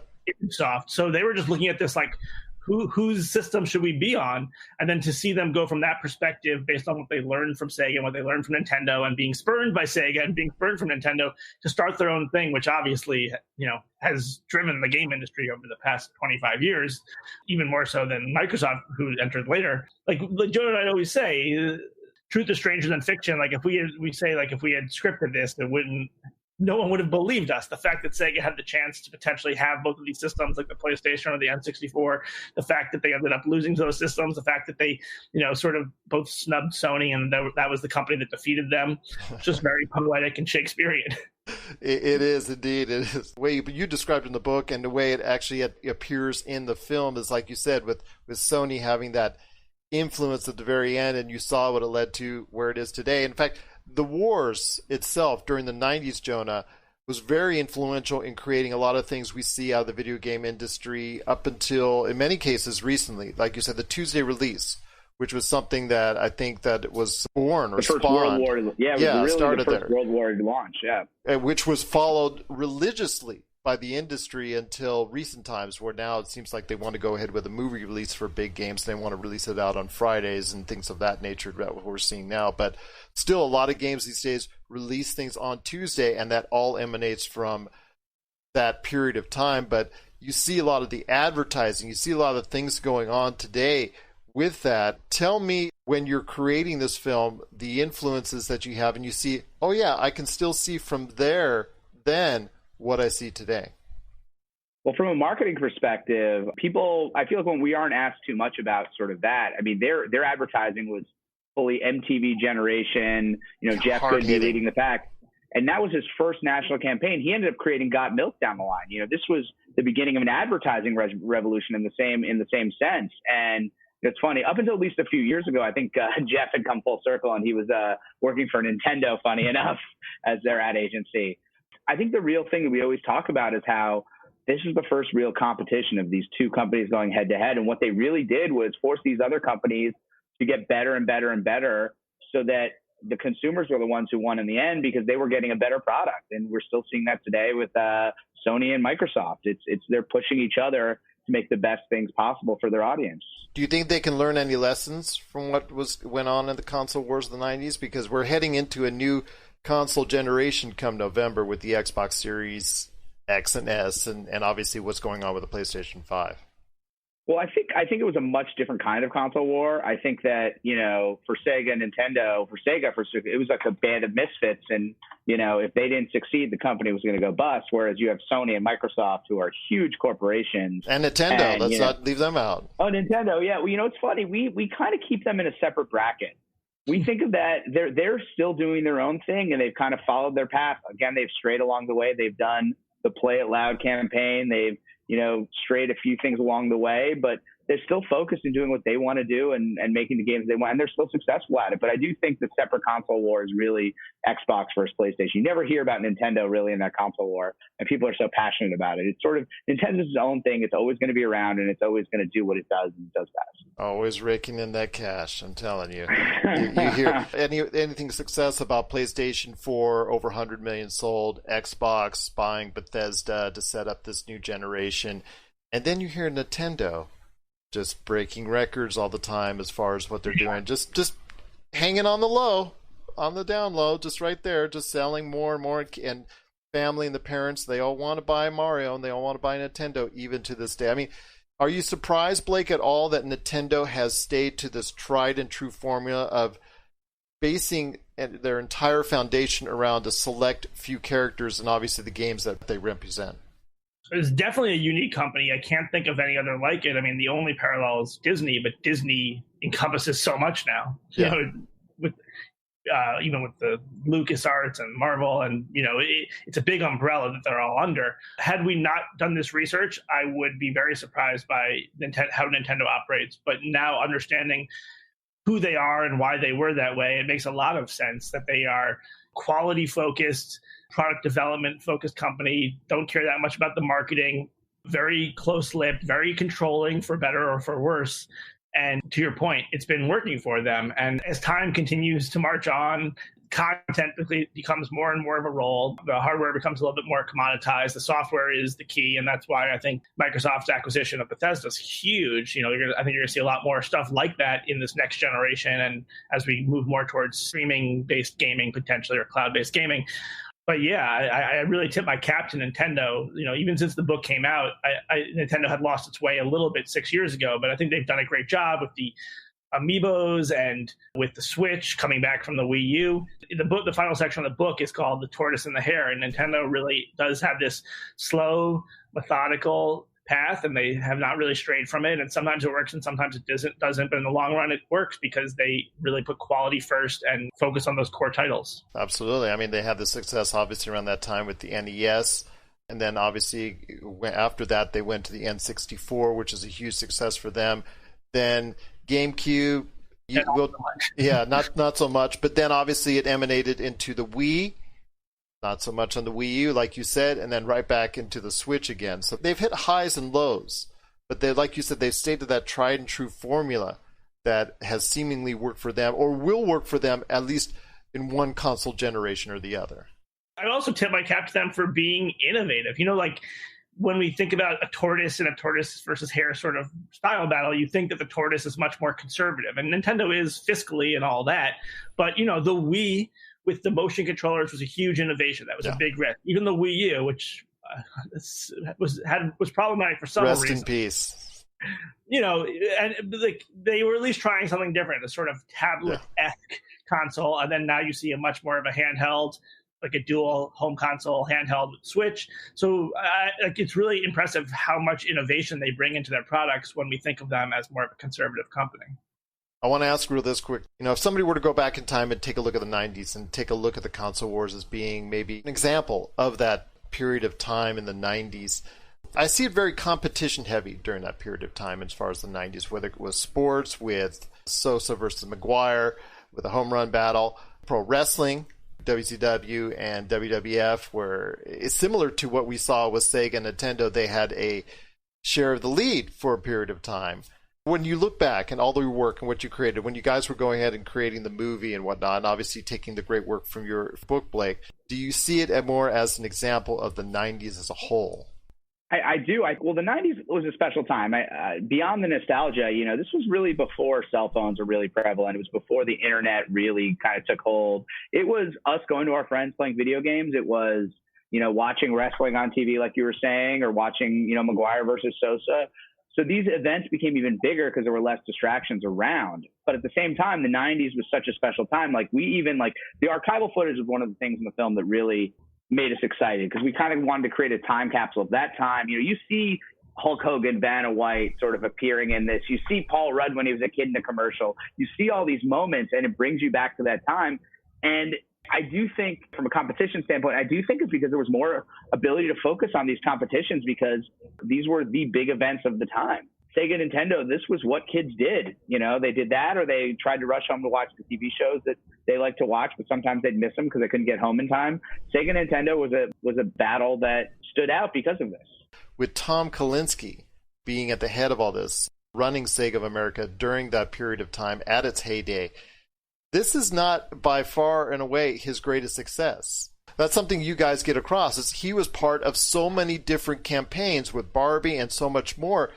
Ubisoft. So they were just looking at this like, whose system should we be on? And then to see them go from that perspective based on what they learned from Sega and what they learned from Nintendo, and being spurned by Sega and being spurned from Nintendo to start their own thing, which obviously, has driven the game industry over the past 25 years, even more so than Microsoft, who entered later. Like Jonah and I always say, truth is stranger than fiction. Like if we had scripted this, no one would have believed us. The fact that Sega had the chance to potentially have both of these systems, like the PlayStation or the N64, the fact that they ended up losing those systems, the fact that they, sort of both snubbed Sony, and that was the company that defeated them. It's just very poetic and Shakespearean. It is indeed. It is. The way you described in the book and the way it actually appears in the film is, like you said, with Sony having that influence at the very end, and you saw what it led to where it is today. In fact, the Wars itself during the 90s, Jonah, was very influential in creating a lot of things we see out of the video game industry up until, in many cases, recently. Like you said, the Tuesday release, which was something that I think that it was born or the first spawned. World War, it was really started the first there. World War launch, which was followed religiously by the industry until recent times, where now it seems like they want to go ahead with a movie release for big games. They want to release it out on Fridays and things of that nature, that we're seeing now. But still, a lot of games these days release things on Tuesday, and that all emanates from that period of time. But you see a lot of the advertising, you see a lot of the things going on today with that. Tell me, when you're creating this film, the influences that you have, and you see, oh yeah, I can still see from there then what I see today. Well, from a marketing perspective, I feel like when we aren't asked too much about sort of that, I mean, their advertising was fully MTV generation, Jeff Goodby leading the pack. And that was his first national campaign. He ended up creating Got Milk down the line. This was the beginning of an advertising revolution in the same sense. And It's funny. Up until at least a few years ago, I think Jeff had come full circle, and he was working for Nintendo, funny enough, as their ad agency. I think the real thing that we always talk about is how this is the first real competition of these two companies going head to head. And what they really did was force these other companies to get better and better and better, so that the consumers were the ones who won in the end, because they were getting a better product. And we're still seeing that today with Sony and Microsoft. It's they're pushing each other to make the best things possible for their audience. Do you think they can learn any lessons from what went on in the console wars of the 90s? Because we're heading into a new console generation come November with the Xbox Series X and S, and obviously what's going on with the PlayStation 5. Well, I think it was a much different kind of console war. I think that, for Sega and Nintendo, it was like a band of misfits. And, if they didn't succeed, the company was going to go bust. Whereas you have Sony and Microsoft, who are huge corporations. And Nintendo, let's not leave them out. Oh, Nintendo, yeah. Well, it's funny. We kind of keep them in a separate bracket. We think of that. They're still doing their own thing, and they've kind of followed their path. Again, they've strayed along the way. They've done the Play It Loud campaign. They've strayed a few things along the way, but they're still focused in doing what they want to do and making the games they want, and they're still successful at it. But I do think the separate console war is really Xbox versus PlayStation. You never hear about Nintendo really in that console war, and people are so passionate about it. It's sort of Nintendo's its own thing. It's always going to be around, and it's always going to do what it does, and it does best. Always raking in that cash, I'm telling you. You hear anything success about PlayStation 4, over 100 million sold, Xbox buying Bethesda to set up this new generation, and then you hear Nintendo just breaking records all the time as far as what they're doing. Just hanging on the low, on the down low, just right there, just selling more and more. And family and the parents, they all want to buy Mario and they all want to buy Nintendo even to this day. I mean, are you surprised, Blake, at all that Nintendo has stayed to this tried and true formula of basing their entire foundation around a select few characters and obviously the games that they represent? It's definitely a unique company. I can't think of any other like it. I mean, the only parallel is Disney, but Disney encompasses so much now. Yeah. With even with the LucasArts and Marvel, and it's a big umbrella that they're all under. Had we not done this research, I would be very surprised by how Nintendo operates. But now understanding who they are and why they were that way, it makes a lot of sense that they are quality focused, product development focused company, don't care that much about the marketing, very close-lipped, very controlling, for better or for worse. And to your point, it's been working for them. And as time continues to march on, content becomes more and more of a role. The hardware becomes a little bit more commoditized. The software is the key. And that's why I think Microsoft's acquisition of Bethesda is huge. I think you're going to see a lot more stuff like that in this next generation. And as we move more towards streaming-based gaming, potentially, or cloud-based gaming. But yeah, I really tip my cap to Nintendo. Even since the book came out, Nintendo had lost its way a little bit 6 years ago, but I think they've done a great job with the Amiibos and with the Switch coming back from the Wii U. The final section of the book is called The Tortoise and the Hare, and Nintendo really does have this slow, methodical path, and they have not really strayed from it. And sometimes it works and sometimes it doesn't. But in the long run, it works because they really put quality first and focus on those core titles. Absolutely. I mean, they had the success obviously around that time with the NES. And then obviously after that, they went to the N64, which is a huge success for them. Then GameCube, not so much. But then obviously it emanated into the Wii. Not so much on the Wii U, like you said, and then right back into the Switch again. So they've hit highs and lows. But they, like you said, they've stayed to that tried and true formula that has seemingly worked for them, or will work for them, at least in one console generation or the other. I also tip my cap to them for being innovative. Like when we think about a tortoise and a tortoise versus hare sort of style battle, you think that the tortoise is much more conservative. And Nintendo is fiscally and all that. But, the Wii with the motion controllers was a huge innovation. That was a big risk. Even the Wii U, which was problematic for some reason. Rest in peace. And they were at least trying something different, a sort of tablet-esque console. And then now you see a much more of a handheld, like a dual home console handheld Switch. So it's really impressive how much innovation they bring into their products when we think of them as more of a conservative company. I want to ask real this quick. If somebody were to go back in time and take a look at the 90s and take a look at the console wars as being maybe an example of that period of time in the 90s, I see it very competition heavy during that period of time as far as the 90s, whether it was sports with Sosa versus McGuire, with a home run battle, pro wrestling, WCW and WWF, where it's similar to what we saw with Sega and Nintendo. They had a share of the lead for a period of time. When you look back and all the work and what you created, when you guys were going ahead and creating the movie and whatnot, and obviously taking the great work from your book, Blake, do you see it more as an example of the 90s as a whole? I do. Well, the 90s was a special time. Beyond the nostalgia, this was really before cell phones were really prevalent. It was before the internet really kind of took hold. It was us going to our friends playing video games. It was, watching wrestling on TV, like you were saying, or watching, McGuire versus Sosa. So these events became even bigger because there were less distractions around. But at the same time, the 90s was such a special time. Like the archival footage was one of the things in the film that really made us excited, because we kind of wanted to create a time capsule of that time. You see Hulk Hogan, Vanna White sort of appearing in this. You see Paul Rudd when he was a kid in a commercial. You see all these moments, and it brings you back to that time. And I do think, from a competition standpoint, it's because there was more ability to focus on these competitions, because these were the big events of the time. Sega, Nintendo, this was what kids did. They did that, or they tried to rush home to watch the TV shows that they liked to watch, but sometimes they'd miss them because they couldn't get home in time. Sega, Nintendo was a battle that stood out because of this. With Tom Kalinske being at the head of all this, running Sega of America during that period of time at its heyday, this is not by far and away his greatest success. That's something you guys get across, is he was part of so many different campaigns with Barbie and so much more.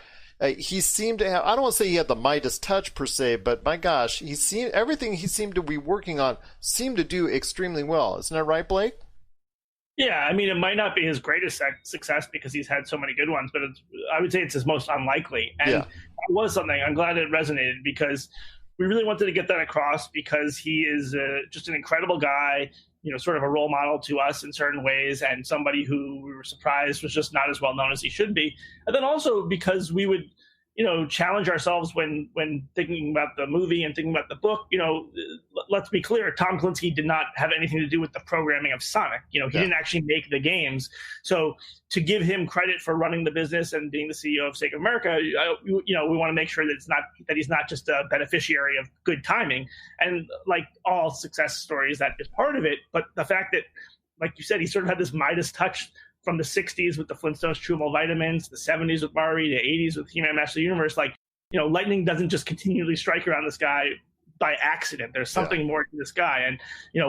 He seemed to have, I don't want to say he had the Midas touch per se, but my gosh, everything he seemed to be working on seemed to do extremely well. Isn't that right, Blake? Yeah, it might not be his greatest success because he's had so many good ones, but I would say it's his most unlikely. And yeah. That was something, I'm glad it resonated, because we really wanted to get that across, because he is just an incredible guy, sort of a role model to us in certain ways, and somebody who we were surprised was just not as well known as he should be. And then also because we would, challenge ourselves when thinking about the movie and thinking about the book. Let's be clear, Tom Kalinske did not have anything to do with the programming of Sonic. He didn't actually make the games. So to give him credit for running the business and being the CEO of Sega of America, we want to make sure that he's not just a beneficiary of good timing. And like all success stories, that is part of it. But the fact that, like you said, he sort of had this Midas touch from the 60s with the Flintstones True Vitamins, the 70s with Barbie, the 80s with He-Man Master of the Universe. Lightning doesn't just continually strike around this guy by accident. There's something more to this guy. And,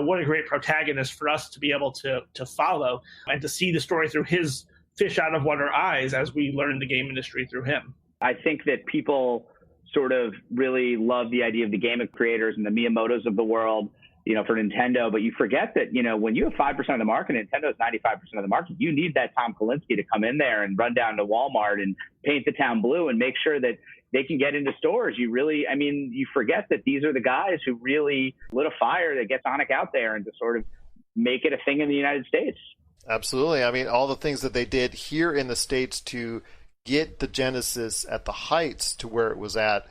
what a great protagonist for us to be able to follow and to see the story through his fish out of water eyes as we learn the game industry through him. I think that people sort of really love the idea of the game creators and the Miyamotos of the world, for Nintendo, but you forget that, when you have 5% of the market, Nintendo is 95% of the market, you need that Tom Kalinske to come in there and run down to Walmart and paint the town blue and make sure that they can get into stores. You forget that these are the guys who really lit a fire that gets Sonic out there and to sort of make it a thing in the United States. Absolutely. All the things that they did here in the States to get the Genesis at the heights to where it was at,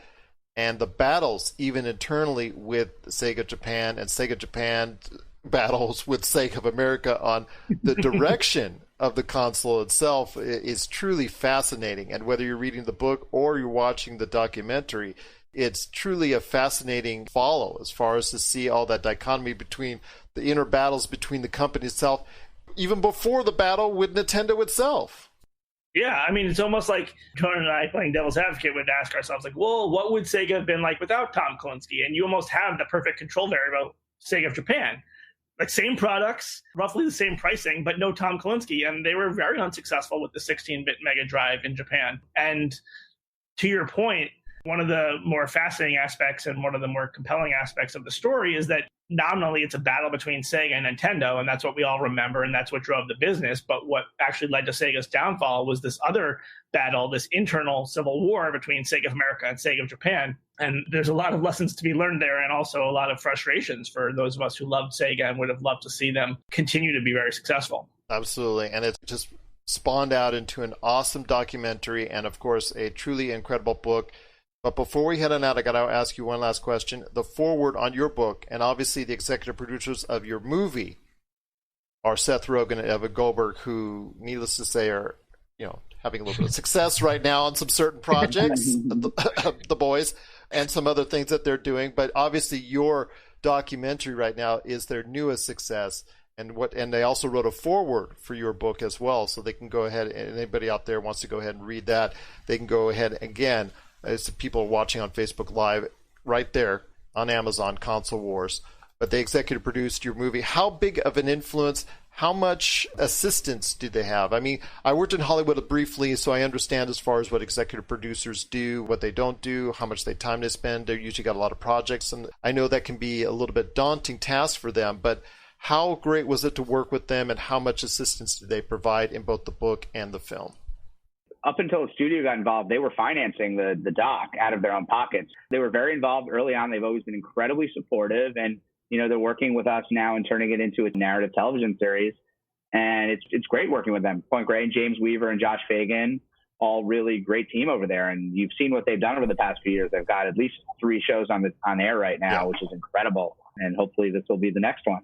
and the battles even internally with Sega Japan and Sega Japan battles with Sega of America on the direction of the console itself is truly fascinating. And whether you're reading the book or you're watching the documentary, it's truly a fascinating follow as far as to see all that dichotomy between the inner battles between the company itself, even before the battle with Nintendo itself. Yeah, it's almost like Jonah and I, playing devil's advocate, would ask ourselves, well, what would Sega have been like without Tom Kalinske? And you almost have the perfect control variable, Sega of Japan. Same products, roughly the same pricing, but no Tom Kalinske. And they were very unsuccessful with the 16-bit Mega Drive in Japan. And to your point, one of the more fascinating aspects and one of the more compelling aspects of the story is that nominally it's a battle between Sega and Nintendo, and that's what we all remember, and that's what drove the business. But what actually led to Sega's downfall was this other battle, this internal civil war between Sega of America and Sega of Japan. And there's a lot of lessons to be learned there, and also a lot of frustrations for those of us who loved Sega and would have loved to see them continue to be very successful. Absolutely. And it's just spawned out into an awesome documentary and, of course, a truly incredible book. But before we head on out, I got to ask you one last question. The foreword on your book, and obviously the executive producers of your movie, are Seth Rogen and Evan Goldberg, who, needless to say, are having a little bit of success right now on some certain projects, the boys, and some other things that they're doing. But obviously your documentary right now is their newest success. And they also wrote a foreword for your book as well, so they can go ahead, and anybody out there wants to go ahead and read that, they can go ahead again, as people watching on Facebook Live, right there on Amazon, Console Wars. But they executive produced your movie. How big of an influence, how much assistance do they have? I mean, I worked in Hollywood briefly, so I understand as far as what executive producers do, what they don't do, how much time they spend. They usually got a lot of projects, and I know that can be a little bit daunting task for them, but how great was it to work with them, and how much assistance did they provide in both the book and the film? Up until the studio got involved, they were financing the doc out of their own pockets. They were very involved early on. They've always been incredibly supportive, and they're working with us now and turning it into a narrative television series. And it's great working with them. Point Grey and James Weaver and Josh Fagan, all really great team over there. And you've seen what they've done over the past few years. They've got at least 3 shows on air right now, which is incredible. And hopefully this will be the next one.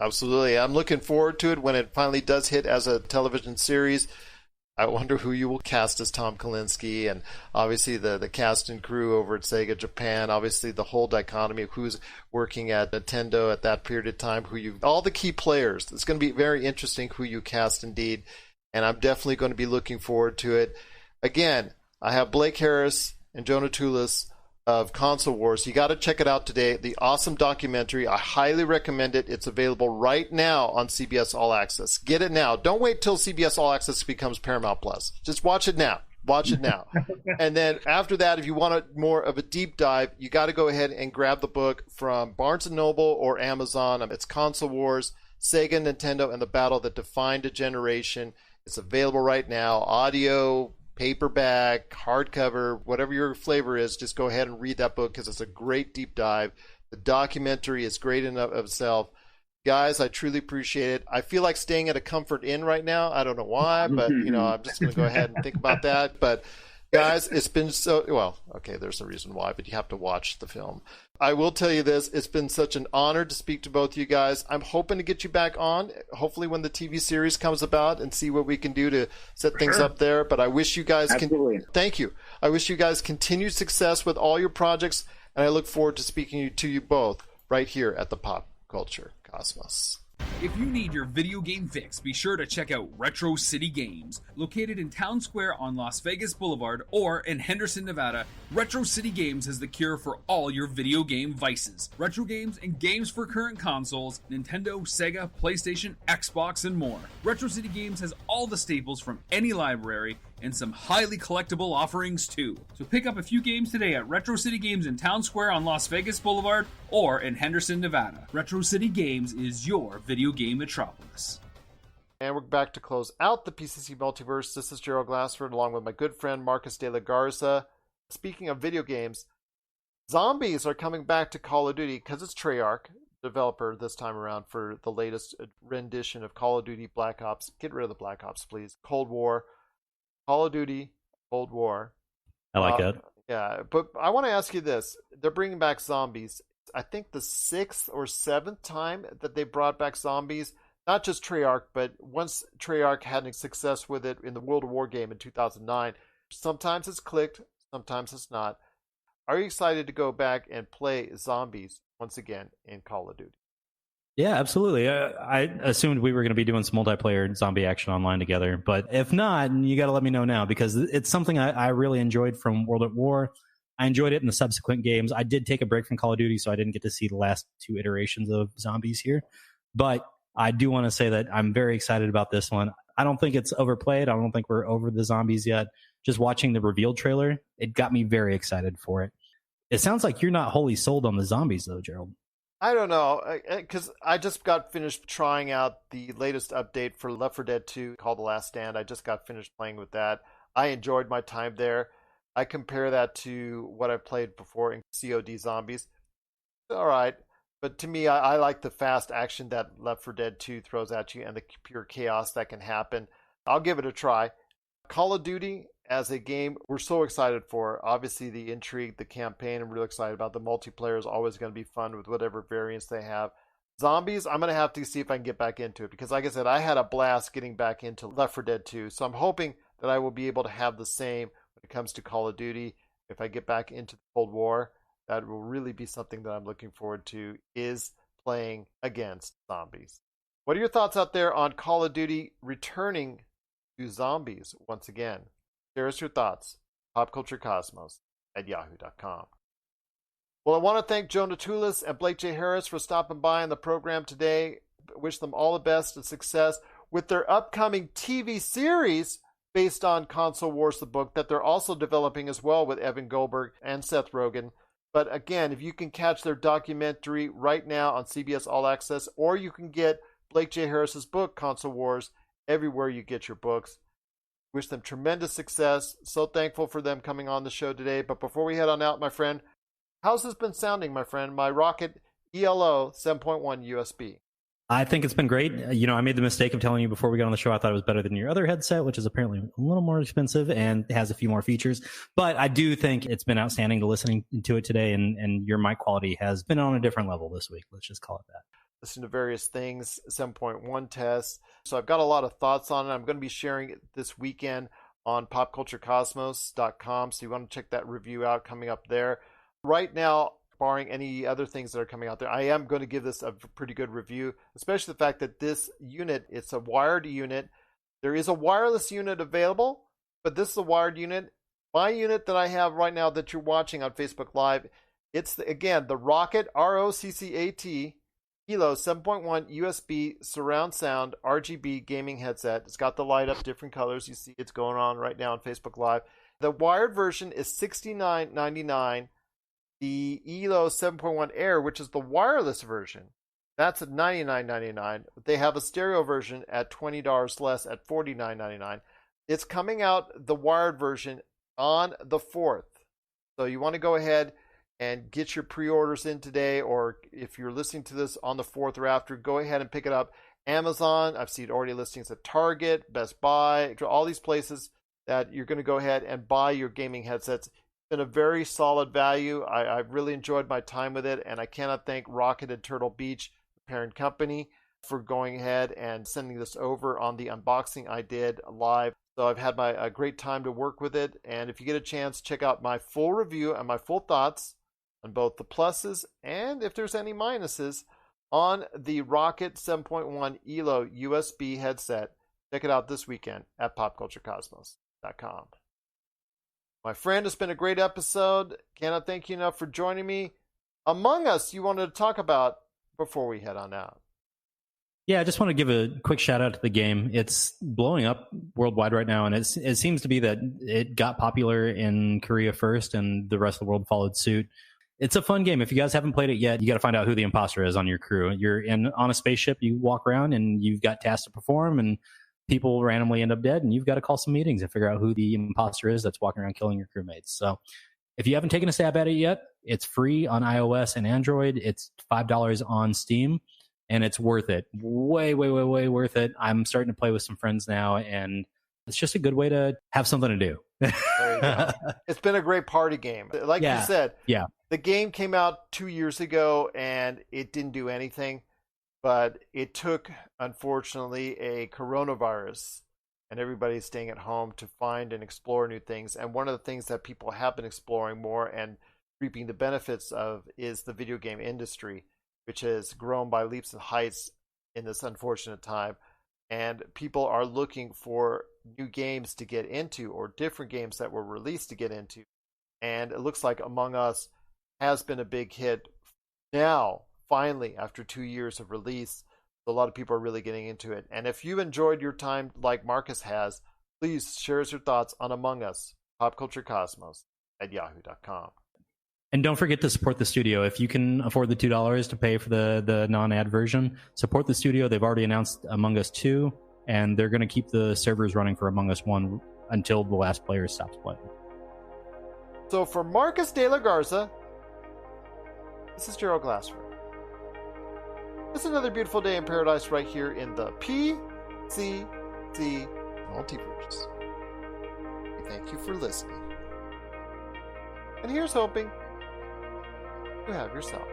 Absolutely. I'm looking forward to it when it finally does hit as a television series. I wonder who you will cast as Tom Kalinske, and obviously the cast and crew over at Sega Japan, obviously the whole dichotomy of who's working at Nintendo at that period of time, all the key players. It's going to be very interesting who you cast indeed, and I'm definitely going to be looking forward to it. Again, I have Blake Harris and Jonah Tulis of Console Wars. You got to check it out today. The awesome documentary. I highly recommend it. It's available right now on CBS All-Access. Get it now. Don't wait till CBS All-Access becomes Paramount Plus. Just watch it now. Watch it now. And then after that, if you want more of a deep dive, you got to go ahead and grab the book from Barnes & Noble or Amazon. It's Console Wars, Sega, Nintendo, and the Battle That Defined a Generation. It's available right now. Audio, paperback, hardcover, whatever your flavor is, just go ahead and read that book because it's a great deep dive. The documentary is great in of itself. Guys, I truly appreciate it. I feel like staying at a comfort inn right now. I don't know why, but I'm just going to go ahead and think about that. But guys, it's been there's a reason why, but you have to watch the film. I will tell you this, it's been such an honor to speak to both you guys. I'm hoping to get you back on, hopefully when the TV series comes about, and see what we can do to set things up there. But I wish you guys thank you. I wish you guys continued success with all your projects, and I look forward to speaking to you both right here at the Pop Culture Cosmos. If you need your video game fix, be sure to check out Retro City Games. Located in Town Square on Las Vegas Boulevard or in Henderson, Nevada, Retro City Games has the cure for all your video game vices. Retro games and games for current consoles, Nintendo, Sega, PlayStation, Xbox, and more. Retro City Games has all the staples from any library and some highly collectible offerings too. So pick up a few games today at Retro City Games in Town Square on Las Vegas Boulevard or in Henderson, Nevada. Retro City Games is your video game metropolis. And we're back to close out the PCC Multiverse. This is Gerald Glassford along with my good friend Marcus de la Garza. Speaking of video games, zombies are coming back to Call of Duty because it's Treyarch, developer this time around for the latest rendition of Call of Duty Black Ops. Get rid of the Black Ops, please. Cold War. Call of Duty, Cold War. I like that. Yeah, but I want to ask you this. They're bringing back zombies. I think the 6th or 7th time that they brought back zombies. Not just Treyarch, but once Treyarch had success with it in the World War game in 2009. Sometimes it's clicked, sometimes it's not. Are you excited to go back and play zombies once again in Call of Duty? Yeah, absolutely. I assumed we were going to be doing some multiplayer zombie action online together, but if not, you got to let me know now because it's something I really enjoyed from World at War. I enjoyed it in the subsequent games. I did take a break from Call of Duty, so I didn't get to see the last 2 iterations of zombies here, but I do want to say that I'm very excited about this one. I don't think it's overplayed. I don't think we're over the zombies yet. Just watching the revealed trailer, it got me very excited for it. It sounds like you're not wholly sold on the zombies, though, Gerald. I don't know, because I just got finished trying out the latest update for Left 4 Dead 2 called The Last Stand. I just got finished playing with that. I enjoyed my time there. I compare that to what I've played before in COD Zombies. All right, but to me, I like the fast action that Left 4 Dead 2 throws at you and the pure chaos that can happen. I'll give it a try. Call of Duty as a game we're so excited for. Obviously the intrigue, the campaign, I'm really excited about. The multiplayer is always going to be fun with whatever variants they have. Zombies, I'm going to have to see if I can get back into it because like I said, I had a blast getting back into Left 4 Dead 2. So I'm hoping that I will be able to have the same when it comes to Call of Duty. If I get back into the Cold War, that will really be something that I'm looking forward to, is playing against zombies. What are your thoughts out there on Call of Duty returning to zombies once again? Share us your thoughts. PopCultureCosmos@yahoo.com. Well, I want to thank Jonah Tulis and Blake J. Harris for stopping by on the program today. Wish them all the best and success with their upcoming TV series based on Console Wars, the book that they're also developing as well with Evan Goldberg and Seth Rogen. But again, if you can catch their documentary right now on CBS All-Access, or you can get Blake J. Harris's book, Console Wars, everywhere you get your books. Wish them tremendous success. So thankful for them coming on the show today. But before we head on out, my friend, how's this been sounding, my friend? My Roccat ELO 7.1 USB. I think it's been great. I made the mistake of telling you before we got on the show, I thought it was better than your other headset, which is apparently a little more expensive and has a few more features. But I do think it's been outstanding to listening to it today, and your mic quality has been on a different level this week. Let's just call it that. Listen to various things, 7.1 tests. So I've got a lot of thoughts on it. I'm going to be sharing it this weekend on popculturecosmos.com. So you want to check that review out coming up there. Right now, barring any other things that are coming out there, I am going to give this a pretty good review, especially the fact that this unit, it's a wired unit. There is a wireless unit available, but this is a wired unit. My unit that I have right now that you're watching on Facebook Live, it's, the Roccat, ROCCAT, ELO 7.1 USB surround sound RGB gaming headset. It's got the light up, different colors. You see it's going on right now on Facebook Live. The wired version is $69.99. The ELO 7.1 Air, which is the wireless version, that's at $99.99. They have a stereo version at $20 less at $49.99. It's coming out, the wired version, on the 4th. So you want to go ahead and get your pre-orders in today, or if you're listening to this on the 4th or after, go ahead and pick it up. Amazon, I've seen already listings at Target, Best Buy, all these places that you're going to go ahead and buy your gaming headsets. Been a very solid value. I've really enjoyed my time with it, and I cannot thank Roccat and Turtle Beach, the parent company, for going ahead and sending this over on the unboxing I did live. So I've had a great time to work with it, and if you get a chance, check out my full review and my full thoughts on both the pluses and if there's any minuses on the Roccat 7.1 ELO USB headset. Check it out this weekend at popculturecosmos.com. My friend, it's been a great episode. Cannot thank you enough for joining me. Among Us, you wanted to talk about before we head on out. Yeah, I just want to give a quick shout out to the game. It's blowing up worldwide right now, and it seems to be that it got popular in Korea first, and the rest of the world followed suit. It's a fun game. If you guys haven't played it yet, you got to find out who the imposter is on your crew. You're on a spaceship, you walk around, and you've got tasks to perform, and people randomly end up dead, and you've got to call some meetings and figure out who the imposter is that's walking around killing your crewmates. So if you haven't taken a stab at it yet, it's free on iOS and Android. It's $5 on Steam, and it's worth it. Way, way, way, way worth it. I'm starting to play with some friends now, and it's just a good way to have something to do. There you go. It's been a great party game. Like you said, the game came out 2 years ago, and it didn't do anything. But it took, unfortunately, a coronavirus and everybody's staying at home to find and explore new things. And one of the things that people have been exploring more and reaping the benefits of is the video game industry, which has grown by leaps and heights in this unfortunate time. And people are looking for new games to get into, or different games that were released to get into. And it looks like Among Us has been a big hit now. Finally, after 2 years of release, a lot of people are really getting into it. And if you enjoyed your time like Marcus has, please share us your thoughts on Among Us, popculturecosmos@yahoo.com. And don't forget to support the studio. If you can afford the $2 to pay for the non-ad version, support the studio. They've already announced Among Us 2, and they're going to keep the servers running for Among Us 1 until the last player stops playing. So for Marcus de la Garza, this is Gerald Glassford. It's another beautiful day in paradise right here in the PCC Multiverse. We thank you for listening. And here's hoping you have yourself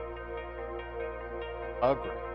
a great